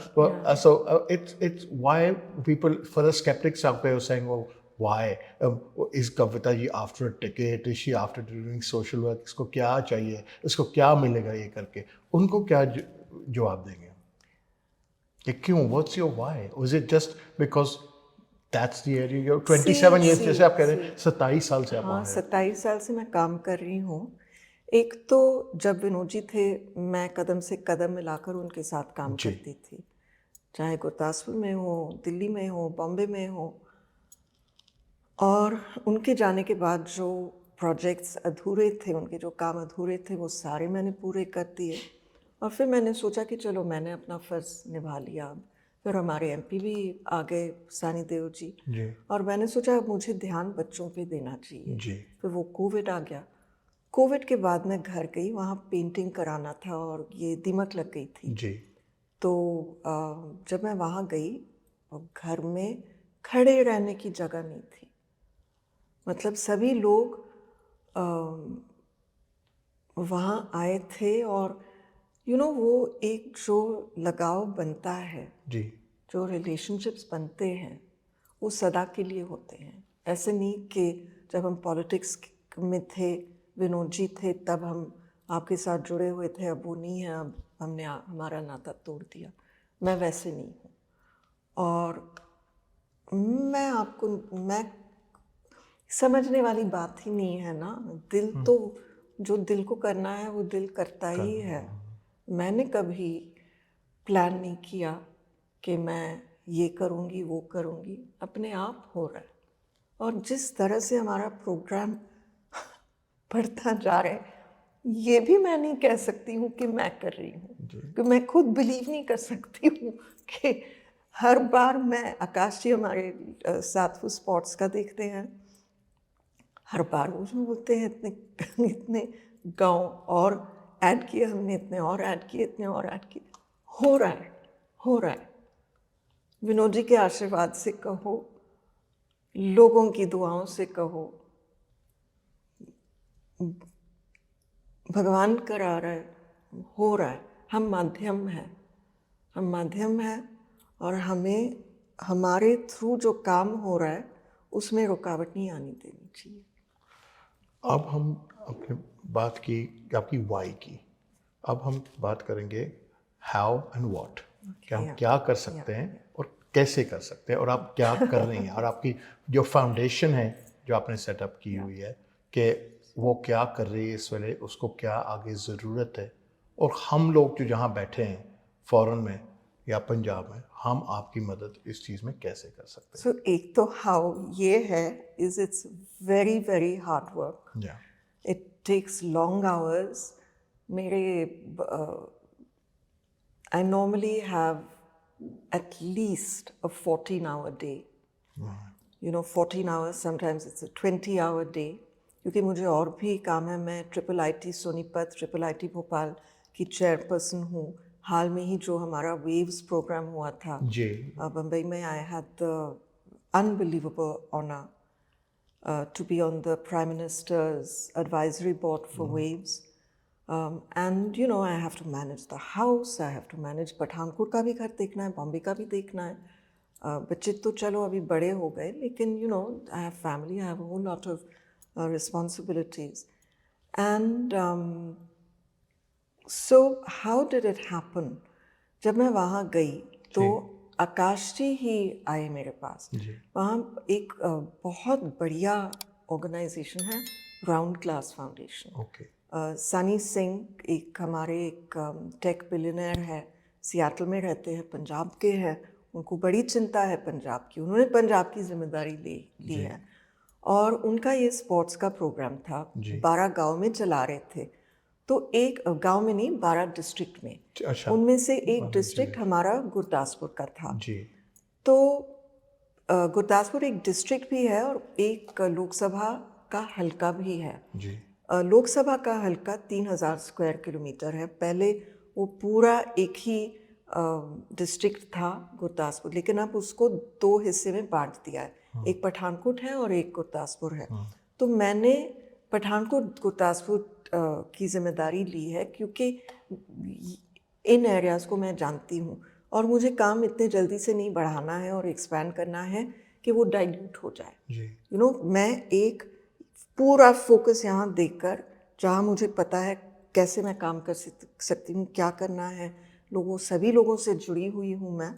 So it's why people, for the skeptics out there, are saying, well, why is Kavita ji after a ticket? Is she after doing social work? इसको क्या चाहिए? इसको क्या मिलेगा ये करके? उनको क्या जवाब देंगे कि क्यों? What's your why? Was it just because that's the area? You're 27 years, जैसे आप कह रहे हैं 27 साल से आप हाँ, वहाँ हैं। 27 साल से मैं काम कर रही हूँ। एक तो जब विनोद जी थे, मैं कदम से कदम मिलाकर उनके साथ काम करती थी, चाहे गुरदासपुर में हो, दिल्ली में हो, बॉम्बे में हो। और उनके जाने के बाद जो प्रोजेक्ट्स अधूरे थे, उनके जो काम अधूरे थे, वो सारे मैंने पूरे कर दिए। और फिर मैंने सोचा कि चलो मैंने अपना फ़र्ज़ निभा लिया। फिर हमारे एमपी भी आ गए, सानी देओल जी, और मैंने सोचा मुझे ध्यान बच्चों पे देना चाहिए। फिर वो कोविड आ गया। कोविड के बाद मैं घर गई, वहाँ पेंटिंग कराना था और ये दीमक लग गई थी। तो जब मैं वहाँ गई, घर में खड़े रहने की जगह नहीं थी। मतलब सभी लोग वहाँ आए थे, और वो एक जो लगाव बनता है, जो रिलेशनशिप्स बनते हैं, वो सदा के लिए होते हैं। ऐसे नहीं कि जब हम पॉलिटिक्स में थे, विनोद जी थे, तब हम आपके साथ जुड़े हुए थे, अब वो नहीं है, अब हमने हमारा नाता तोड़ दिया। मैं वैसे नहीं हूँ। और मैं समझने वाली बात ही नहीं है ना। दिल तो जो दिल को करना है वो दिल करता ही है। मैंने कभी प्लान नहीं किया कि मैं ये करूँगी वो करूँगी, अपने आप हो रहा है। और जिस तरह से हमारा प्रोग्राम बढ़ता जा रहा है, ये भी मैं नहीं कह सकती हूँ कि मैं कर रही हूँ, क्योंकि मैं खुद बिलीव नहीं कर सकती हूँ कि हर बार मैं, आकाश जी हमारे साथ वो स्पॉट्स का देखते हैं, हर बार वो जो बोलते हैं इतने गाँव और ऐड किए हमने, इतने और ऐड किए, इतने और ऐड किए। हो रहा है। विनोद जी के आशीर्वाद से कहो, लोगों की दुआओं से कहो, भगवान करा रहा है, हो रहा है। हम माध्यम हैं, और हमें हमारे थ्रू जो काम हो रहा है उसमें रुकावट नहीं आनी देनी चाहिए। अब हम अपने बात की, आपकी वाई की, अब हम बात करेंगे हाउ एंड व्हाट, कि हम क्या कर सकते हैं और कैसे कर सकते हैं, और आप क्या कर रही हैं, और आपकी जो फाउंडेशन है जो आपने सेटअप की हुई है, कि वो क्या कर रही है इस वेले, उसको क्या आगे ज़रूरत है, और हम लोग जो जहाँ बैठे हैं फॉरेन में या पंजाब में, हम आपकी मदद इस चीज़ में कैसे कर सकते हैं? सो एक तो हाउ ये है, is it's very very hard work. It takes long hours. मेरे I normally have at least a 14-hour day. 14 hours, sometimes it's a 20-hour day. क्योंकि मुझे और भी काम है। मैं IIIT सोनीपत, IIIT भोपाल की चेयरपर्सन हूँ। हाल में ही जो हमारा वेव्स प्रोग्राम हुआ था बम्बई में, I had the unbelievable honor to be on the Prime Minister's advisory board for waves. And I have to manage the house, I have to manage Pathankot का भी घर देखना है, बॉम्बे का भी देखना है। बच्चे तो चलो अभी बड़े हो गए, लेकिन I have family, I have a whole lot of responsibilities. And so how did it happen? जब मैं वहाँ गई तो आकाश जी ही आए मेरे पास। वहाँ एक बहुत बढ़िया ऑर्गेनाइजेशन है, round glass foundation. Sunny Singh एक हमारे एक टेक बिलियनर है, सियाटल में रहते हैं, पंजाब के हैं। उनको बड़ी चिंता है पंजाब की, उन्होंने पंजाब की जिम्मेदारी ली है। और उनका ये स्पोर्ट्स का प्रोग्राम था, 12 गांव में चला रहे थे। तो एक गांव में नहीं, 12 डिस्ट्रिक्ट में। उनमें से एक डिस्ट्रिक्ट हमारा गुरदासपुर का था। तो गुरदासपुर एक डिस्ट्रिक्ट भी है और एक लोकसभा का हल्का भी है। लोकसभा का हल्का 3000 स्क्वायर किलोमीटर है। पहले वो पूरा एक ही डिस्ट्रिक्ट था गुरदासपुर, लेकिन अब उसको 2 हिस्से में बांट दिया है, एक पठानकोट है और एक गुरदासपुर है। तो मैंने पठानकोट गुरदासपुर की जिम्मेदारी ली है क्योंकि इन एरियाज़ को मैं जानती हूँ और मुझे काम इतने जल्दी से नहीं बढ़ाना है और एक्सपैंड करना है कि वो डाइल्यूट हो जाए। मैं एक पूरा फोकस यहाँ देकर, जहाँ मुझे पता है कैसे मैं काम कर सकती हूँ, क्या करना है, सभी लोगों से जुड़ी हुई हूँ मैं,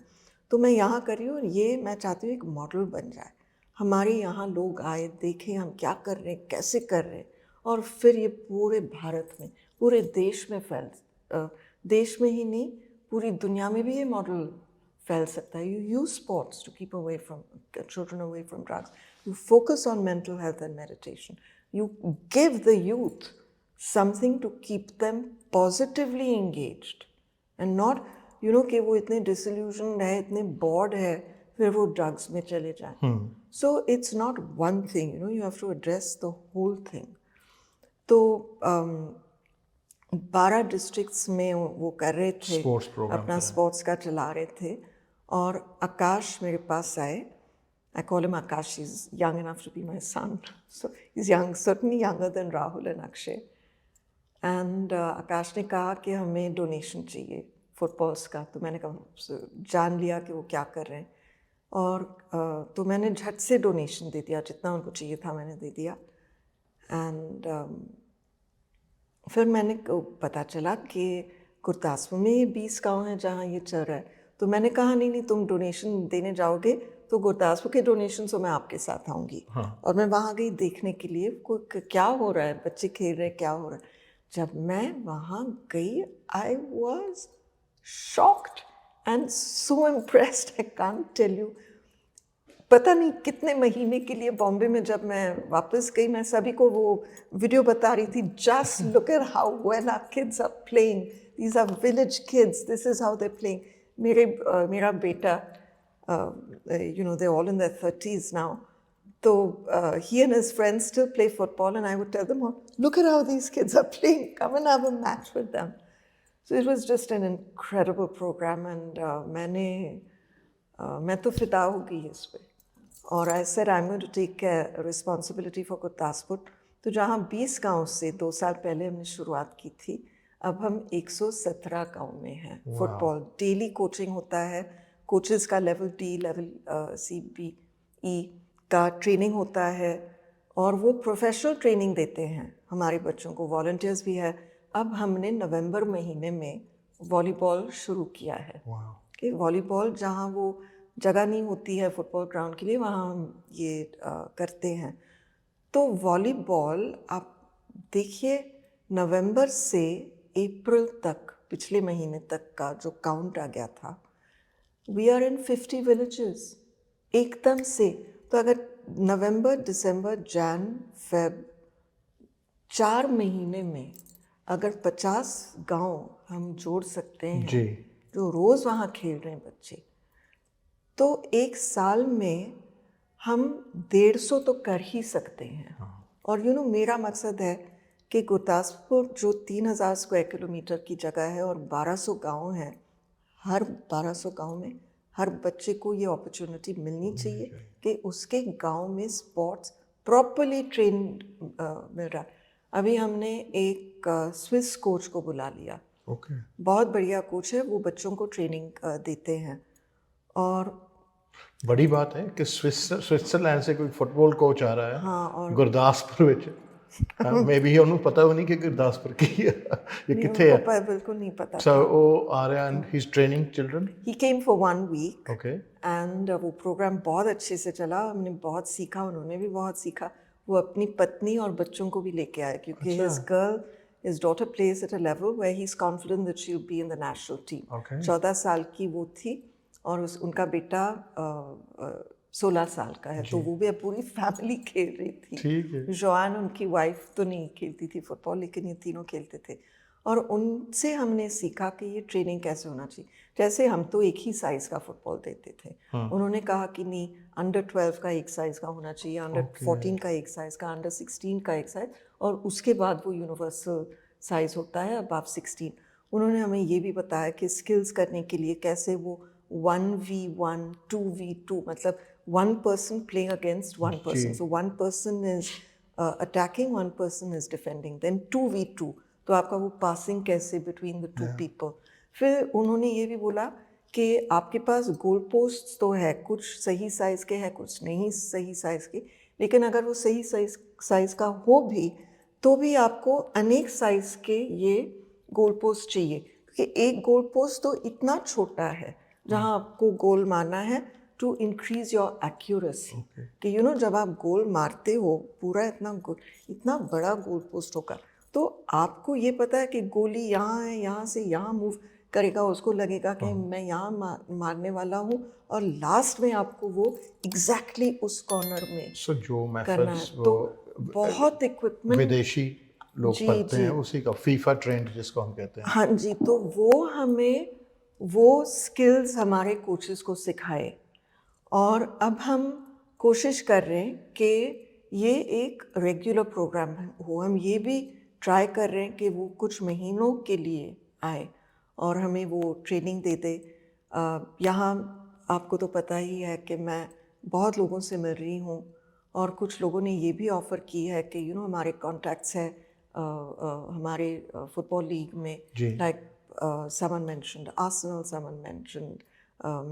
तो मैं यहाँ कर रही हूँ। और ये मैं चाहती हूँ एक मॉडल बन जाए, हमारे यहाँ लोग आए, देखें हम क्या कर रहे हैं, कैसे कर रहे हैं, और फिर ये पूरे भारत में, पूरे देश में देश में ही नहीं, पूरी दुनिया में भी ये मॉडल फैल सकता है। You use sports to keep children away from drugs. You focus on mental health and meditation. You give the youth something to keep them positively engaged and not, कि वो इतने disillusioned है, इतने bored है, फिर वो drugs में चले जाएं. So it's not one thing, you have to address the whole thing. तो 12 डिस्ट्रिक्ट्स में वो कर रहे थे, अपना स्पोर्ट्स का चला रहे थे, और आकाश मेरे पास आए. I call him Akash. He's young enough to be my son. So he's young, certainly younger than Rahul and Akshay. And आकाश ने कहा कि हमें डोनेशन चाहिए फुटबॉल्स का. तो मैंने कहा, जान लिया कि वो क्या कर रहे हैं, और तो मैंने झट से डोनेशन दे दिया, जितना उनको चाहिए था मैंने दे दिया. एंड फिर मैंने पता चला कि गुरदासपुर में 20 गांव हैं जहाँ ये चल रहा है. तो मैंने कहा नहीं, तुम डोनेशन देने जाओगे तो गुरदासपुर के डोनेशन से मैं आपके साथ आऊँगी. और मैं वहाँ गई देखने के लिए क्या हो रहा है, बच्चे खेल रहे हैं, क्या हो रहा है. जब मैं वहाँ गई, I was shocked and so impressed, I can't tell you. पता नहीं कितने महीने के लिए बॉम्बे में जब मैं वापस गई, मैं सभी को वो वीडियो बता रही थी. Just look at how well our kids are playing, these are village kids, this is how they playing. मेरा बेटा, they're all in their 30s now. So he and his friends still play football, and I would tell them, look at how these kids are playing, come and have a match with them. So it was just an incredible program, and मैं तो फिदा हो गई इस पे. और I said I'm going to take responsibility for Gurdaspur. तो जहाँ 20 गांव से 2 साल पहले हमने शुरुआत की थी, अब हम 117 गांव में हैं. फुटबॉल डेली कोचिंग होता है, कोचेस का लेवल D, लेवल CBE का ट्रेनिंग होता है, और वो प्रोफेशनल ट्रेनिंग देते हैं हमारे बच्चों को. वॉलंटियर्स भी है. अब हमने नवंबर महीने में वॉलीबॉल शुरू किया है. कि वॉलीबॉल जहाँ वो जगह नहीं होती है फुटबॉल ग्राउंड के लिए, वहाँ हम ये करते हैं. तो वॉलीबॉल आप देखिए, नवंबर से अप्रैल तक, पिछले महीने तक का जो काउंट आ गया था, वी आर इन 50 विलेजेस एकदम से. तो अगर नवंबर, दिसंबर, जैन, फेब 4 महीने में अगर 50 गांव हम जोड़ सकते हैं जो रोज़ वहाँ खेल रहे हैं बच्चे, तो एक साल में हम 150 तो कर ही सकते हैं. और मेरा मकसद है कि गुरदासपुर जो 3000 स्क्वायर किलोमीटर की जगह है और 1200 गांव हैं, हर 1200 गांव में हर बच्चे को ये अपॉर्चुनिटी मिलनी चाहिए कि उसके गांव में स्पोर्ट्स प्रॉपर्ली ट्रेन मिल रहा. अभी हमने एक स्विस कोच को बुला लिया. बहुत बढ़िया कोच है, वो बच्चों को ट्रेनिंग देते हैं. और बड़ी बात है कि स्विट्जरलैंड से कोई फुटबॉल कोच आ रहा है. और गुरदासपुर विच मे बी उन्होंने पता भी नहीं कि गुरदासपुर की ये किथे है, बिल्कुल नहीं पता. So वो आ रहा है, and he's training children. He came for 1 week. Okay. And वो प्रोग्राम बहुत अच्छे से चला. हमने बहुत सीखा, उन्होंने भी बहुत सीखा. वो अपनी पत्नी और बच्चों को भी लेके आए, क्योंकि his daughter plays at a level where he's confident that she'll be in the national team. 14 साल की वो थी, और उनका बेटा 16 साल का है. तो वो भी पूरी फैमिली खेल रही थी. जोआन उनकी वाइफ तो नहीं खेलती थी फुटबॉल, लेकिन ये तीनों खेलते थे. और उनसे हमने सीखा कि ये ट्रेनिंग कैसे होना चाहिए. जैसे हम तो एक ही साइज़ का फुटबॉल देते थे, उन्होंने कहा कि नहीं, अंडर 12 का एक साइज़ का होना चाहिए, अंडर 14 का एक साइज़ का, अंडर 16 का एक साइज़, और उसके बाद वो यूनिवर्सल साइज़ होता है अबव 16. उन्होंने हमें ये भी बताया कि स्किल्स करने के लिए कैसे वो 1v1 2v2 मतलब one person playing against one person, so one person is attacking, one person is defending, then 2v2 तो आपका वो पासिंग कैसे बिटवीन द टू पीपल। फिर उन्होंने ये भी बोला कि आपके पास गोल पोस्ट तो है, कुछ सही साइज़ के हैं कुछ नहीं सही साइज़ के, लेकिन अगर वो सही साइज़ का हो भी तो भी आपको अनेक साइज़ के ये गोल पोस्ट चाहिए, क्योंकि एक गोल पोस्ट तो इतना छोटा है जहाँ आपको गोल मारना है टू इंक्रीज योर एक्यूरेसी कि जब आप गोल मारते हो पूरा इतना बड़ा गोल पोस्ट होगा तो आपको ये पता है कि गोली यहाँ है, यहाँ से यहाँ मूव करेगा, उसको लगेगा कि मैं यहाँ मारने वाला हूँ और लास्ट में आपको वो एग्जैक्टली उस कॉर्नर में जो करना है। तो बहुत इक्विपमेंट विदेशी लोग पढ़ते हैं उसी का फीफा ट्रेंड जिसको हम कहते हैं। हाँ जी, तो वो हमें वो स्किल्स हमारे कोचेस को सिखाए और अब हम कोशिश कर रहे हैं कि ये एक रेगुलर प्रोग्राम हो। हम ये भी ट्राई कर रहे हैं कि वो कुछ महीनों के लिए आए और हमें वो ट्रेनिंग दे दे। यहाँ आपको तो पता ही है कि मैं बहुत लोगों से मिल रही हूँ और कुछ लोगों ने ये भी ऑफ़र की है कि हमारे कॉन्टैक्ट्स है हमारे फुटबॉल लीग में, like someone mentioned Arsenal, someone mentioned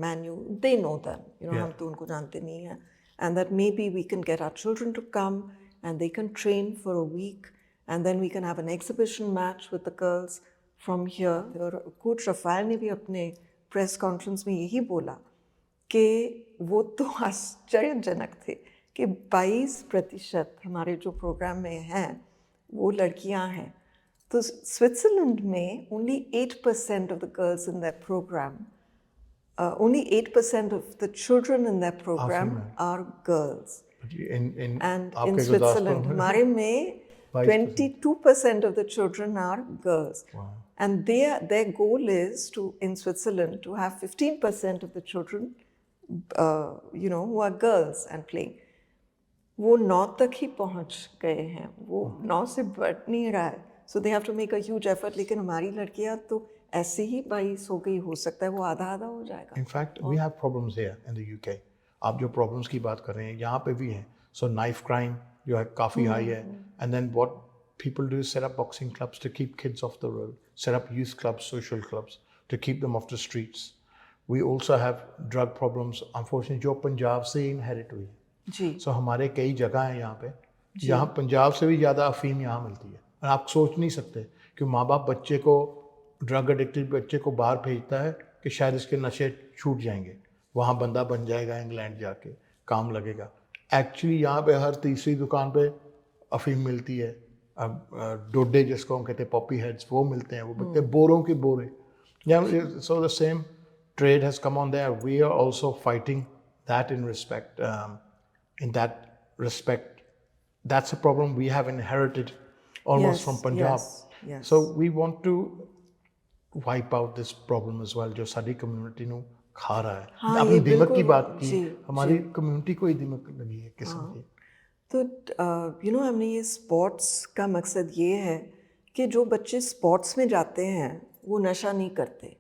Man U, they know them, हम तो उनको जानते नहीं हैं, and that maybe we can get our children to come and they can train for a week and then we can have an exhibition match with the girls from here. और coach रफ़ायल ने भी अपने press conference में यही बोला कि वो तो आश्चर्यजनक थे कि 22% हमारे जो प्रोग्राम में हैं वो लड़कियां हैं। तो स्विट्ज़रलैंड में only 8% of the girls in that program, only 8% of the children in that program are girls. And in Switzerland, हमारे में 22% of the children are girls. Wow. And their goal is in Switzerland to have 15% of the children, who are girls and playing. वो 9 तक ही पहुंच गए हैं, वो 9 से बढ़ नहीं रहा है, so they have to make a huge effort. लेकिन हमारी लड़कियां तो ऐसे ही 22 हो गई, हो सकता है वो आधा हो जाएगा। In fact, we have problems here in the UK. आप जो problems की बात कर रहे हैं यहाँ पे भी हैं। So knife crime जो है काफ़ी high है, and then what people do is set up boxing clubs to keep kids off the road, set up youth clubs, social clubs to keep them off the streets. We also have drug problems, unfortunately, जो पंजाब से inherit हुई है। जी। So हमारे कई जगह हैं यहाँ पे, यहाँ पंजाब से भी ज़्यादा अफीम यहाँ मिलती है, और आप सोच नहीं सकते कि माँ बाप बच्चे को, ड्रग एडिक्टेड बच्चे को बाहर भेजता है कि शायद इसके नशे छूट जाएंगे, वहाँ बंदा बन जाएगा, इंग्लैंड जाके काम लगेगा। एक्चुअली यहाँ पे हर तीसरी दुकान पे अफीम मिलती है, डोडे जिसको हम कहते हैं, पॉपी हेड्स, वो मिलते हैं, वो बिकते हैं बोरों के बोरे। So the same trade has come on there. We are also fighting that in that respect. That's a problem we have inherited almost from Punjab. Yes. So we want to wipe out this problem as well, जो सारी community ਨੂੰ खा रहा है। हाँ, आपने दीमक की बात की, हमारी जी। कम्युनिटी को ही दीमक लगी है किस्म की। तो हमने ये स्पोर्ट्स का मकसद ये है कि जो बच्चे स्पोर्ट्स में जाते हैं वो नशा नहीं करते।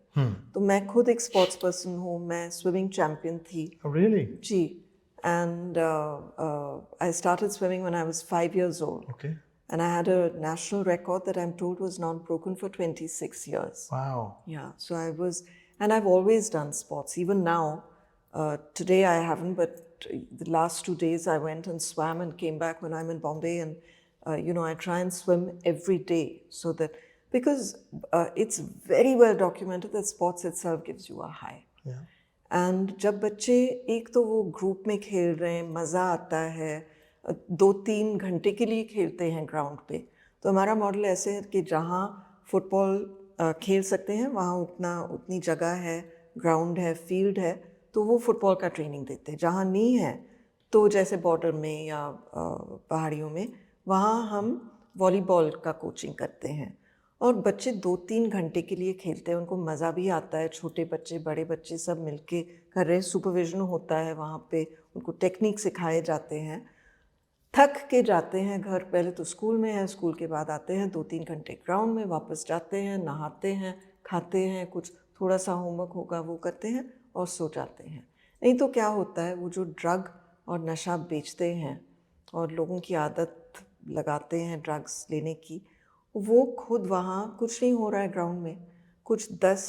तो मैं खुद एक स्पोर्ट्स पर्सन हूँ, मैं स्विमिंग चैम्पियन थी। Really? जी। And I started swimming when I was 5 years old. Okay. And I had a national record that I'm told was not broken for 26 years. Wow. Yeah, so and I've always done sports. Even now, today I haven't, but the last 2 days I went and swam and came back when I'm in Bombay, and I try and swim every day, so that, because it's very well documented that sports itself gives you a high. Yeah. And जब बच्चे एक तो वो group में खेल रहे हैं, मज़ा आता है, 2-3 घंटे के लिए खेलते हैं ग्राउंड पे, तो हमारा मॉडल ऐसे है कि जहाँ फुटबॉल खेल सकते हैं वहाँ उतनी जगह है, ग्राउंड है, फील्ड है, तो वो फुटबॉल का ट्रेनिंग देते हैं। जहाँ नहीं है तो जैसे बॉर्डर में या पहाड़ियों में, वहाँ हम वॉलीबॉल का कोचिंग करते हैं और बच्चे 2-3 घंटे के लिए खेलते हैं, उनको मज़ा भी आता है, छोटे बच्चे बड़े बच्चे सब मिलके कर रहे हैं, सुपरविजन होता है वहाँ पे, उनको टेक्निक सिखाए जाते हैं। थक के जाते हैं घर, पहले तो स्कूल में है, स्कूल के बाद आते हैं 2-3 घंटे ग्राउंड में, वापस जाते हैं, नहाते हैं, खाते हैं, कुछ थोड़ा सा होमवर्क होगा वो करते हैं और सो जाते हैं। नहीं तो क्या होता है, वो जो ड्रग और नशा बेचते हैं और लोगों की आदत लगाते हैं ड्रग्स लेने की, वो खुद वहाँ कुछ नहीं हो रहा है ग्राउंड में, कुछ 10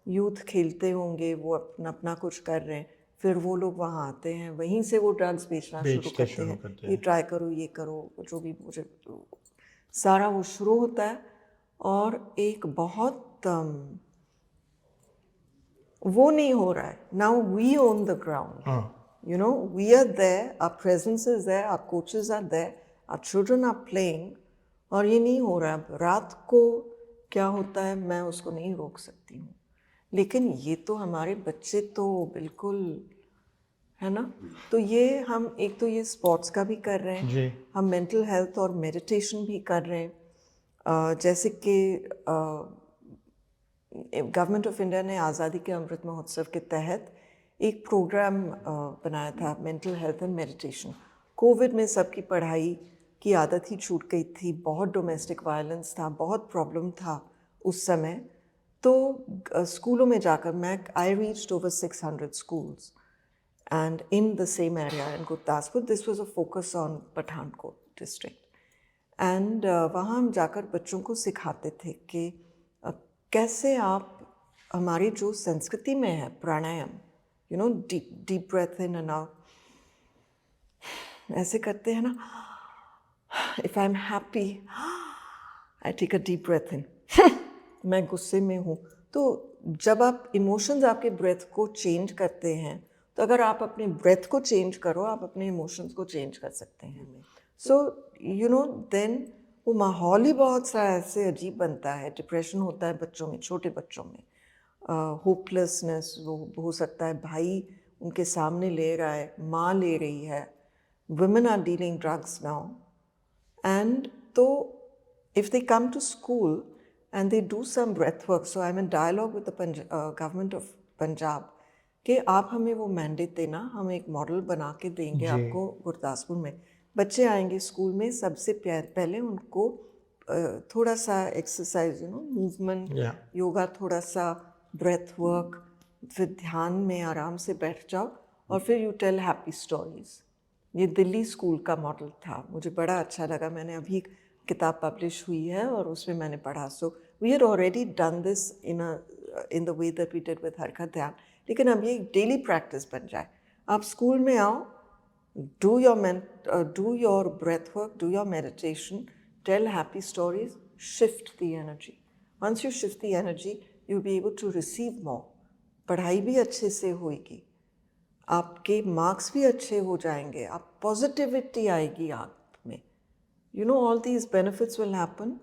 यूथ खेलते होंगे, वो अपना अपना कुछ कर रहे हैं, फिर वो लोग वहाँ आते हैं, वहीं से वो ड्रग्स बेचना शुरू करते हैं, ये ट्राई करो, ये करो, जो भी मुझे सारा वो शुरू होता है। और एक बहुत वो नहीं हो रहा है। Now we own the ground, you know, we are there, our presence is there, our coaches are there, our children are playing, और ये नहीं हो रहा है। रात को क्या होता है मैं उसको नहीं रोक सकती हूँ, लेकिन ये तो हमारे बच्चे तो बिल्कुल है ना। तो ये हम एक तो ये स्पोर्ट्स का भी कर रहे हैं, हम मेंटल हेल्थ और मेडिटेशन भी कर रहे हैं। जैसे कि गवर्नमेंट ऑफ इंडिया ने आज़ादी के अमृत महोत्सव के तहत एक प्रोग्राम बनाया था, mental health and meditation. Covid में सबकी पढ़ाई की आदत ही छूट गई थी, बहुत डोमेस्टिक वायलेंस था, बहुत प्रॉब्लम था उस समय। तो स्कूलों में जाकर I reached over 600 schools and in the same area in Gurdaspur, this was a focus on Pathankot district, and वहाँ हम जाकर बच्चों को सिखाते थे कि कैसे आप हमारी जो संस्कृति में है pranayama, you know, deep breath in and out ऐसे करते हैं ना। If I am happy I take a deep breath in, मैं गुस्से में हूँ, तो जब आप इमोशंस आपके ब्रेथ को चेंज करते हैं, तो अगर आप अपने ब्रेथ को चेंज करो, आप अपने इमोशंस को चेंज कर सकते हैं। सो यू नो, देन वो माहौल ही बहुत सा ऐसे अजीब बनता है। डिप्रेशन होता है बच्चों में, छोटे बच्चों में, होपलेसनेस वो हो सकता है, भाई उनके सामने ले रहा है, माँ ले रही है, women are dealing drugs now, and तो if they come to school and they do some breath work, so I'm in dialogue with the government of Punjab कि आप हमें वो मैंडेट देना, हम एक मॉडल बना के देंगे आपको गुरदासपुर में। बच्चे आएंगे स्कूल में, सबसे पहले उनको थोड़ा सा exercise, you know, movement, yoga, थोड़ा सा ब्रेथ वर्क, फिर ध्यान में आराम से बैठ जाओ और फिर यू टेल हैप्पी स्टोरीज। ये दिल्ली स्कूल का मॉडल था, मुझे बड़ा अच्छा लगा। मैंने अभी किताब पब्लिश हुई है और उसमें मैंने पढ़ा। So we had already done this in the way that we did with her का ध्यान, लेकिन अब ये डेली प्रैक्टिस बन जाए। आप स्कूल में आओ, do your breath work, do your meditation, tell happy stories, shift the energy. Once you shift the energy, you'll be able to receive more. पढ़ाई भी अच्छे से होएगी, आपके मार्क्स भी अच्छे हो जाएंगे, आप पॉजिटिविटी आएगी आप में। You know, all these benefits will happen.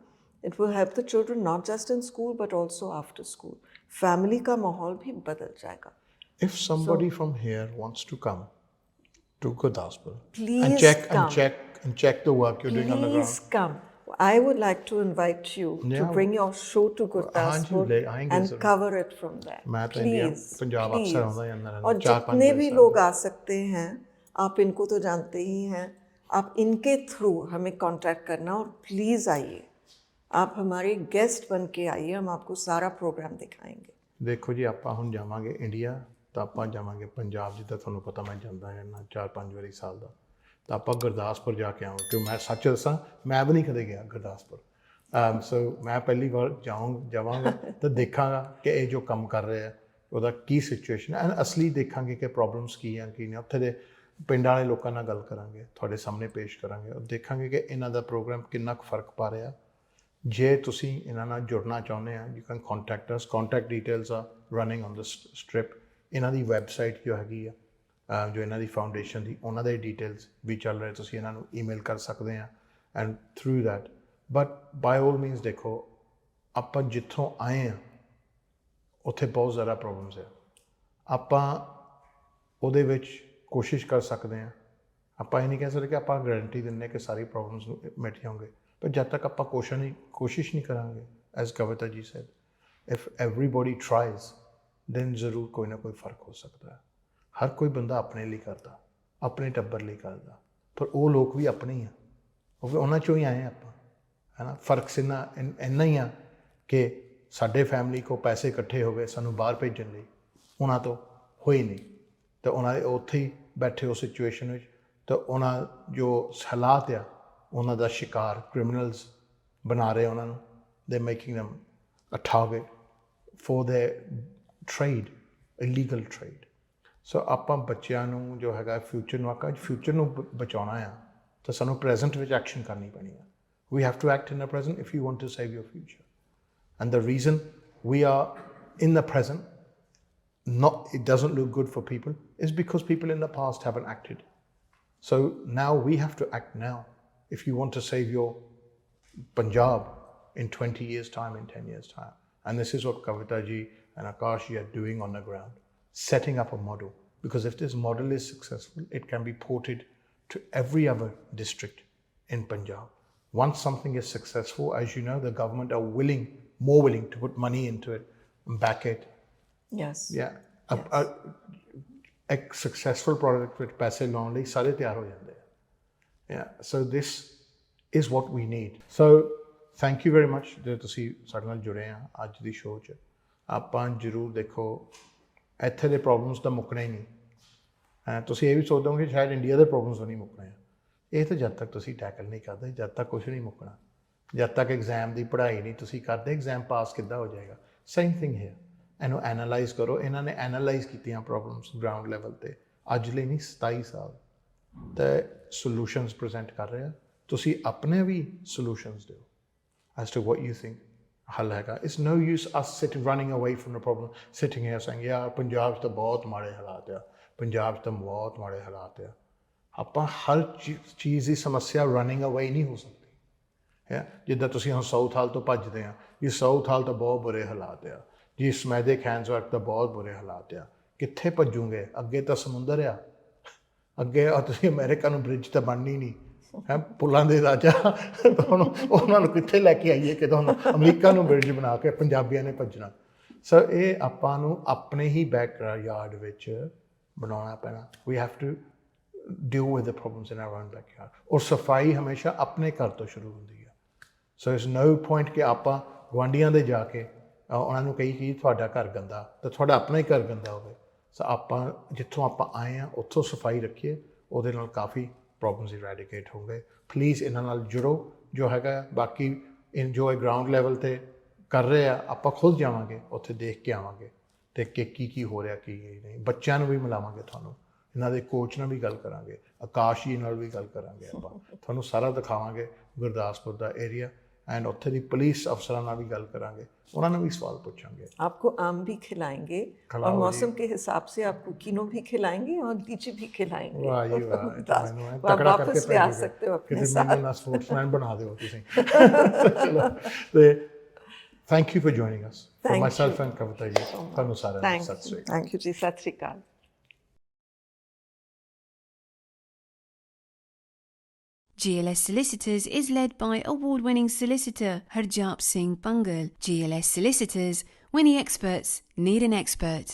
It will help the children not just in school but also after school. Family का माहौल भी बदल जाएगा। If somebody from here wants to come to Gurdaspur Please and check the work you're doing on the ground. Please come. I would like to invite you to bring your show to Gurdaspur and cover it from there. मैं तो India Punjab अक्सर आਉਂਦਾ ਜਾਂਦਾ ਰਹਿੰਦਾ। और जितने भी लोग आ सकते हैं, आप इनको तो जानते ही हैं, आप इनके थ्रू हमें कांटेक्ट करना और प्लीज़ आइए, आप हमारे गेस्ट बन के आइए, हम आपको सारा प्रोग्राम दिखाएंगे। देखो जी, ਆਪਾਂ ਹੁਣ ਜਾਵਾਂਗੇ ਇੰਡੀਆ, ਤਾਂ ਆਪਾਂ ਜਾਵਾਂਗੇ ਪੰਜਾਬ, ਜਿੱਦਾਂ ਤੁਹਾਨੂੰ ਪਤਾ ਮੈਂ ਜਾਂਦਾ ਰਹਿਣਾ 4-5 ਵਾਰੀ ਸਾਲ ਦਾ, ਤਾਂ ਆਪਾਂ ਗੁਰਦਾਸਪੁਰ ਜਾ ਕੇ ਆਵਾਂਗੇ। ਕਿਉਂ, ਮੈਂ ਸੱਚ ਦੱਸਾਂ, ਮੈਂ ਵੀ ਨਹੀਂ ਕਦੇ ਗਿਆ ਗੁਰਦਾਸਪੁਰ। ਸੋ ਮੈਂ ਪਹਿਲੀ ਵਾਰ ਜਾਵਾਂਗਾ ਤਾਂ ਦੇਖਾਂਗਾ ਕਿ ਇਹ ਜੋ ਕੰਮ ਕਰ ਰਿਹਾ ਉਹਦਾ ਕੀ ਸਿਚੁਏਸ਼ਨ ਹੈ, ਐਂਡ ਅਸਲੀ ਦੇਖਾਂਗੇ ਕਿ ਪ੍ਰੋਬਲਮਸ ਕੀ ਆ ਕੀ ਨਹੀਂ। ਉੱਥੇ ਦੇ ਪਿੰਡਾਂ ਵਾਲੇ ਲੋਕਾਂ ਨਾਲ ਗੱਲ ਕਰਾਂਗੇ, ਤੁਹਾਡੇ ਸਾਹਮਣੇ ਪੇਸ਼ ਕਰਾਂਗੇ, ਔਰ ਦੇਖਾਂਗੇ ਕਿ ਇਹਨਾਂ ਦਾ ਪ੍ਰੋਗਰਾਮ ਕਿੰਨਾ ਕੁ ਫਰਕ ਪਾ ਰਿਹਾ। ਜੇ ਤੁਸੀਂ ਇਹਨਾਂ ਨਾਲ ਜੁੜਨਾ ਚਾਹੁੰਦੇ ਆ, you can contact us. Contact details ਆ ਰਨਿੰਗ ਔਨ ਦ ਸਟ੍ਰਿਪ। ਇਹਨਾਂ ਦੀ ਵੈਬਸਾਈਟ ਜੋ ਹੈਗੀ ਆ, ਜੋ ਇਹਨਾਂ ਦੀ ਫਾਊਂਡੇਸ਼ਨ ਦੀ, ਉਹਨਾਂ ਦੇ ਡਿਟੇਲਸ ਵੀ ਚੱਲ ਰਹੇ, ਤੁਸੀਂ ਇਹਨਾਂ ਨੂੰ ਈਮੇਲ ਕਰ ਸਕਦੇ ਆ and through that. But by all means ਦੇਖੋ, ਆਪਾਂ ਜਿੱਥੋਂ ਆਏ ਆ ਉੱਥੇ ਬਹੁਤ ਜ਼ਿਆਦਾ ਪ੍ਰੋਬਲਮਸ ਆ। ਆਪਾਂ ਉਹਦੇ ਵਿੱਚ ਕੋਸ਼ਿਸ਼ ਕਰ ਸਕਦੇ ਹਾਂ। ਆਪਾਂ ਇਹ ਨਹੀਂ ਕਹਿ ਸਕਦੇ ਕਿ ਆਪਾਂ ਗਰੰਟੀ ਦਿੰਦੇ ਕਿ ਸਾਰੀ ਪ੍ਰੋਬਲਮਸ ਮਿਟ ਜਾਣਗੇ, ਪਰ ਜਦ ਤੱਕ ਆਪਾਂ ਕੋਸ਼ਿਸ਼ ਨਹੀਂ ਕਰਾਂਗੇ, ਐਜ਼ ਕਵਿਤਾ ਜੀ ਸੈਡ, ਇਫ ਐਵਰੀਬੋਡੀ ਟਰਾਈਜ਼ ਦੈਨ ਜ਼ਰੂਰ ਕੋਈ ਨਾ ਕੋਈ ਫਰਕ ਹੋ ਸਕਦਾ ਹੈ। ਹਰ ਕੋਈ ਬੰਦਾ ਆਪਣੇ ਲਈ ਕਰਦਾ, ਆਪਣੇ ਟੱਬਰ ਲਈ ਕਰਦਾ, ਪਰ ਉਹ ਲੋਕ ਵੀ ਆਪਣੇ ਹੀ ਆ, ਉਹ ਵੀ ਉਹਨਾਂ 'ਚੋਂ ਹੀ ਆਏ ਆਪਾਂ, ਹੈ ਨਾ। ਫਰਕ ਸਿਨਾ ਇੰਨਾ ਹੀ ਆ ਕਿ ਸਾਡੇ ਫੈਮਿਲੀ ਕੋ ਪੈਸੇ ਇਕੱਠੇ ਹੋ ਗਏ ਸਾਨੂੰ ਬਾਹਰ ਭੇਜਣ ਲਈ, ਉਹਨਾਂ ਤੋਂ ਹੋਈ ਨਹੀਂ, ਅਤੇ ਉਹਨਾਂ ਦੇ ਉੱਥੇ ਹੀ ਬੈਠੇ ਉਸ ਸਿਚੁਏਸ਼ਨ ਵਿੱਚ, ਤਾਂ ਉਹਨਾਂ ਜੋ ਹਾਲਾਤ ਆ ਉਹਨਾਂ ਦਾ ਸ਼ਿਕਾਰ ਕ੍ਰਿਮੀਨਲਸ ਬਣਾ ਰਹੇ ਉਹਨਾਂ ਨੂੰ, ਦੇ ਮੇਕਿੰਗ ਦੈਮ ਅ ਟਾਰਗੇਟ ਫੋਰ ਦੇ ਟਰੇਡ, ਇਲੀਗਲ ਟਰੇਡ। ਸੋ ਆਪਾਂ ਬੱਚਿਆਂ ਨੂੰ ਜੋ ਹੈਗਾ ਫਿਊਚਰ ਨੂੰ ਫਿਊਚਰ ਨੂੰ ਬਚਾਉਣਾ ਆ, ਤਾਂ ਸਾਨੂੰ ਪ੍ਰੈਜ਼ੈਂਟ ਵਿੱਚ ਐਕਸ਼ਨ ਕਰਨੀ ਪੈਣੀ ਆ। We have to act in the present if you want to save your future. And the reason we are in the present, it doesn't look good for people, is because people in the past haven't acted. So now we have to act now if you want to save your Punjab in 20 years' time, in 10 years' time. And this is what Kavita ji and Akash ji are doing on the ground, setting up a model. Because if this model is successful, it can be ported to every other district in Punjab. Once something is successful, as you know, the government are more willing to put money into it and back it. Yes. Yeah. Yes. A successful product with paise laun lai sare tiyar ho jande hain. Yeah. So this is what we need. So thank you very much ਜੇ ਤੁਸੀਂ ਸਾਡੇ ਨਾਲ ਜੁੜੇ ਆ ਅੱਜ ਦੀ show 'ਚ। ਆਪਾਂ ਜ਼ਰੂਰ ਦੇਖੋ ਇੱਥੇ ਦੇ ਪ੍ਰੋਬਲਮਸ ਤਾਂ ਮੁੱਕਣੇ ਹੀ ਨਹੀਂ। ਤੁਸੀਂ ਇਹ ਵੀ ਸੋਚਦੇ ਹੋ ਕਿ ਸ਼ਾਇਦ ਇੰਡੀਆ ਦੇ ਪ੍ਰੋਬਲਮਸ ਨਹੀਂ ਮੁੱਕਣੇ ਆ। ਇਹ ਤਾਂ ਜਦ ਤੱਕ ਤੁਸੀਂ ਟੈਕਲ ਨਹੀਂ ਕਰਦੇ, ਜਦ ਤੱਕ ਕੁਛ ਨਹੀਂ ਮੁੱਕਣਾ। ਜਦ ਤੱਕ ਐਗਜ਼ਾਮ ਦੀ ਪੜ੍ਹਾਈ ਨਹੀਂ ਤੁਸੀਂ ਕਰਦੇ, ਐਗਜ਼ਾਮ ਪਾਸ ਕਿੱਦਾਂ ਹੋ ਜਾਏਗਾ? ਸੇਮ ਥਿੰਗ ਹੈ। ਇਹਨੂੰ ਐਨਾਲਾਈਜ਼ ਕਰੋ। ਇਹਨਾਂ ਨੇ ਐਨਾਲਾਈਜ਼ ਕੀਤੀਆਂ ਪ੍ਰੋਬਲਮਸ ਗਰਾਊਂਡ ਲੈਵਲ 'ਤੇ, ਅੱਜ ਲਈ ਨਹੀਂ 27 ਸਾਲ, ਅਤੇ ਸੋਲੂਸ਼ਨਸ ਪ੍ਰੈਜ਼ੈਂਟ ਕਰ ਰਹੇ ਆ। ਤੁਸੀਂ ਆਪਣੇ ਵੀ ਸੋਲੂਸ਼ਨਸ ਦਿਓ as to what you think ਹੱਲ ਹੈਗਾ। It's no use us running away from the problem, sitting here saying ਯਾਰ ਪੰਜਾਬ 'ਚ ਤਾਂ ਬਹੁਤ ਮਾੜੇ ਹਾਲਾਤ ਆ, ਪੰਜਾਬ 'ਚ ਤਾਂ ਬਹੁਤ ਮਾੜੇ ਹਾਲਾਤ ਆ। ਆਪਾਂ ਹਰ ਚੀਜ਼ ਦੀ ਸਮੱਸਿਆ ਰਨਿੰਗ ਅਵੇ ਨਹੀਂ ਹੋ ਸਕਦੀ ਹੈ। ਜਿੱਦਾਂ ਤੁਸੀਂ ਹੁਣ ਸਾਊਥ ਹਾਲ ਤੋਂ ਭੱਜਦੇ ਆ, ਜੀ ਸਾਊਥ ਹਾਲ ਤਾਂ ਬਹੁਤ ਬੁਰੇ ਹਾਲਾਤ ਆ ਜੀ, ਸਮੈਦੇ ਖੈਨਸਵਰਕ ਤਾਂ ਬਹੁਤ ਬੁਰੇ ਹਾਲਾਤ ਆ। ਕਿੱਥੇ ਭੱਜੂਗੇ? ਅੱਗੇ ਤਾਂ ਸਮੁੰਦਰ ਆ, ਅੱਗੇ ਤੁਸੀਂ ਅਮਰੀਕਾ ਨੂੰ ਬ੍ਰਿਜ ਤਾਂ ਬਣਨੀ ਨਹੀਂ ਹੈ, ਪੁਲਾਂ ਦੇ ਰਾਜਾ। ਹੁਣ ਉਹਨਾਂ ਨੂੰ ਕਿੱਥੇ ਲੈ ਕੇ ਆਈਏ ਕਿ ਤੁਹਾਨੂੰ ਅਮਰੀਕਾ ਨੂੰ ਬ੍ਰਿਜ ਬਣਾ ਕੇ ਪੰਜਾਬੀਆਂ ਨੇ ਭੱਜਣਾ। ਸੋ ਇਹ ਆਪਾਂ ਨੂੰ ਆਪਣੇ ਹੀ ਬੈਕ ਯਾਰਡ ਵਿੱਚ ਬਣਾਉਣਾ ਪੈਣਾ। We have to deal with the problems in our own backyard. ਔਰ ਸਫਾਈ ਹਮੇਸ਼ਾ ਆਪਣੇ ਘਰ ਤੋਂ ਸ਼ੁਰੂ ਹੁੰਦੀ ਹੈ। ਸੋ ਇਟਸ ਨੋ ਪੁਆਇੰਟ ਕਿ ਆਪਾਂ ਗੁਆਂਢੀਆਂ ਦੇ ਜਾ ਕੇ ਉਹਨਾਂ ਨੂੰ ਕਹੀ ਕਿ ਤੁਹਾਡਾ ਘਰ ਗੰਦਾ, ਤਾਂ ਤੁਹਾਡਾ ਆਪਣਾ ਹੀ ਘਰ ਗੰਦਾ ਹੋਵੇ। ਸੋ ਆਪਾਂ ਜਿੱਥੋਂ ਆਪਾਂ ਆਏ ਹਾਂ ਉੱਥੋਂ ਸਫਾਈ ਰੱਖੀਏ, ਉਹਦੇ ਨਾਲ ਕਾਫੀ ਪ੍ਰੋਬਲਮਸ ਇਰੈਡੀਕੇਟ ਹੋਣਗੇ। ਪਲੀਜ਼ ਇਹਨਾਂ ਨਾਲ ਜੁੜੋ ਜੋ ਹੈਗਾ। ਬਾਕੀ ਜੋ ਇਹ ਗਰਾਊਂਡ ਲੈਵਲ 'ਤੇ ਕਰ ਰਹੇ ਆ, ਆਪਾਂ ਖੁਦ ਜਾਵਾਂਗੇ ਉੱਥੇ, ਦੇਖ ਕੇ ਆਵਾਂਗੇ ਅਤੇ ਕਿ ਕੀ ਹੋ ਰਿਹਾ, ਕੀ ਨਹੀਂ। ਬੱਚਿਆਂ ਨੂੰ ਵੀ ਮਿਲਾਵਾਂਗੇ, ਤੁਹਾਨੂੰ ਇਹਨਾਂ ਦੇ ਕੋਚ ਨਾਲ ਵੀ ਗੱਲ ਕਰਾਂਗੇ, ਆਕਾਸ਼ ਜੀ ਨਾਲ ਵੀ ਗੱਲ ਕਰਾਂਗੇ। ਆਪਾਂ ਤੁਹਾਨੂੰ ਸਾਰਾ ਦਿਖਾਵਾਂਗੇ ਗੁਰਦਾਸਪੁਰ ਦਾ ਏਰੀਆ, एंड उत्थे दी पुलिस अफसरां नाल भी गल करांगे, उन्हां नूं भी सवाल पूछांगे। आपको आम भी खिलाएंगे और मौसम के हिसाब से आपको किनो भी खिलाएंगे और लीची भी खिलाएंगे। वाह जी वाह, आप वापस ले आ सकते हो अपने साथ। ना स्पोर्ट्समैन बना दो तुसीं। चलो ते thank you for joining us, for myself and Kavita ji, तुहानूं सारिआं नूं सत श्री अकाल। थैंक यू जी, सत श्री अकाल। GLS Solicitors is led by award-winning solicitor Harjap Singh Pangal. GLS Solicitors, when the experts need an expert.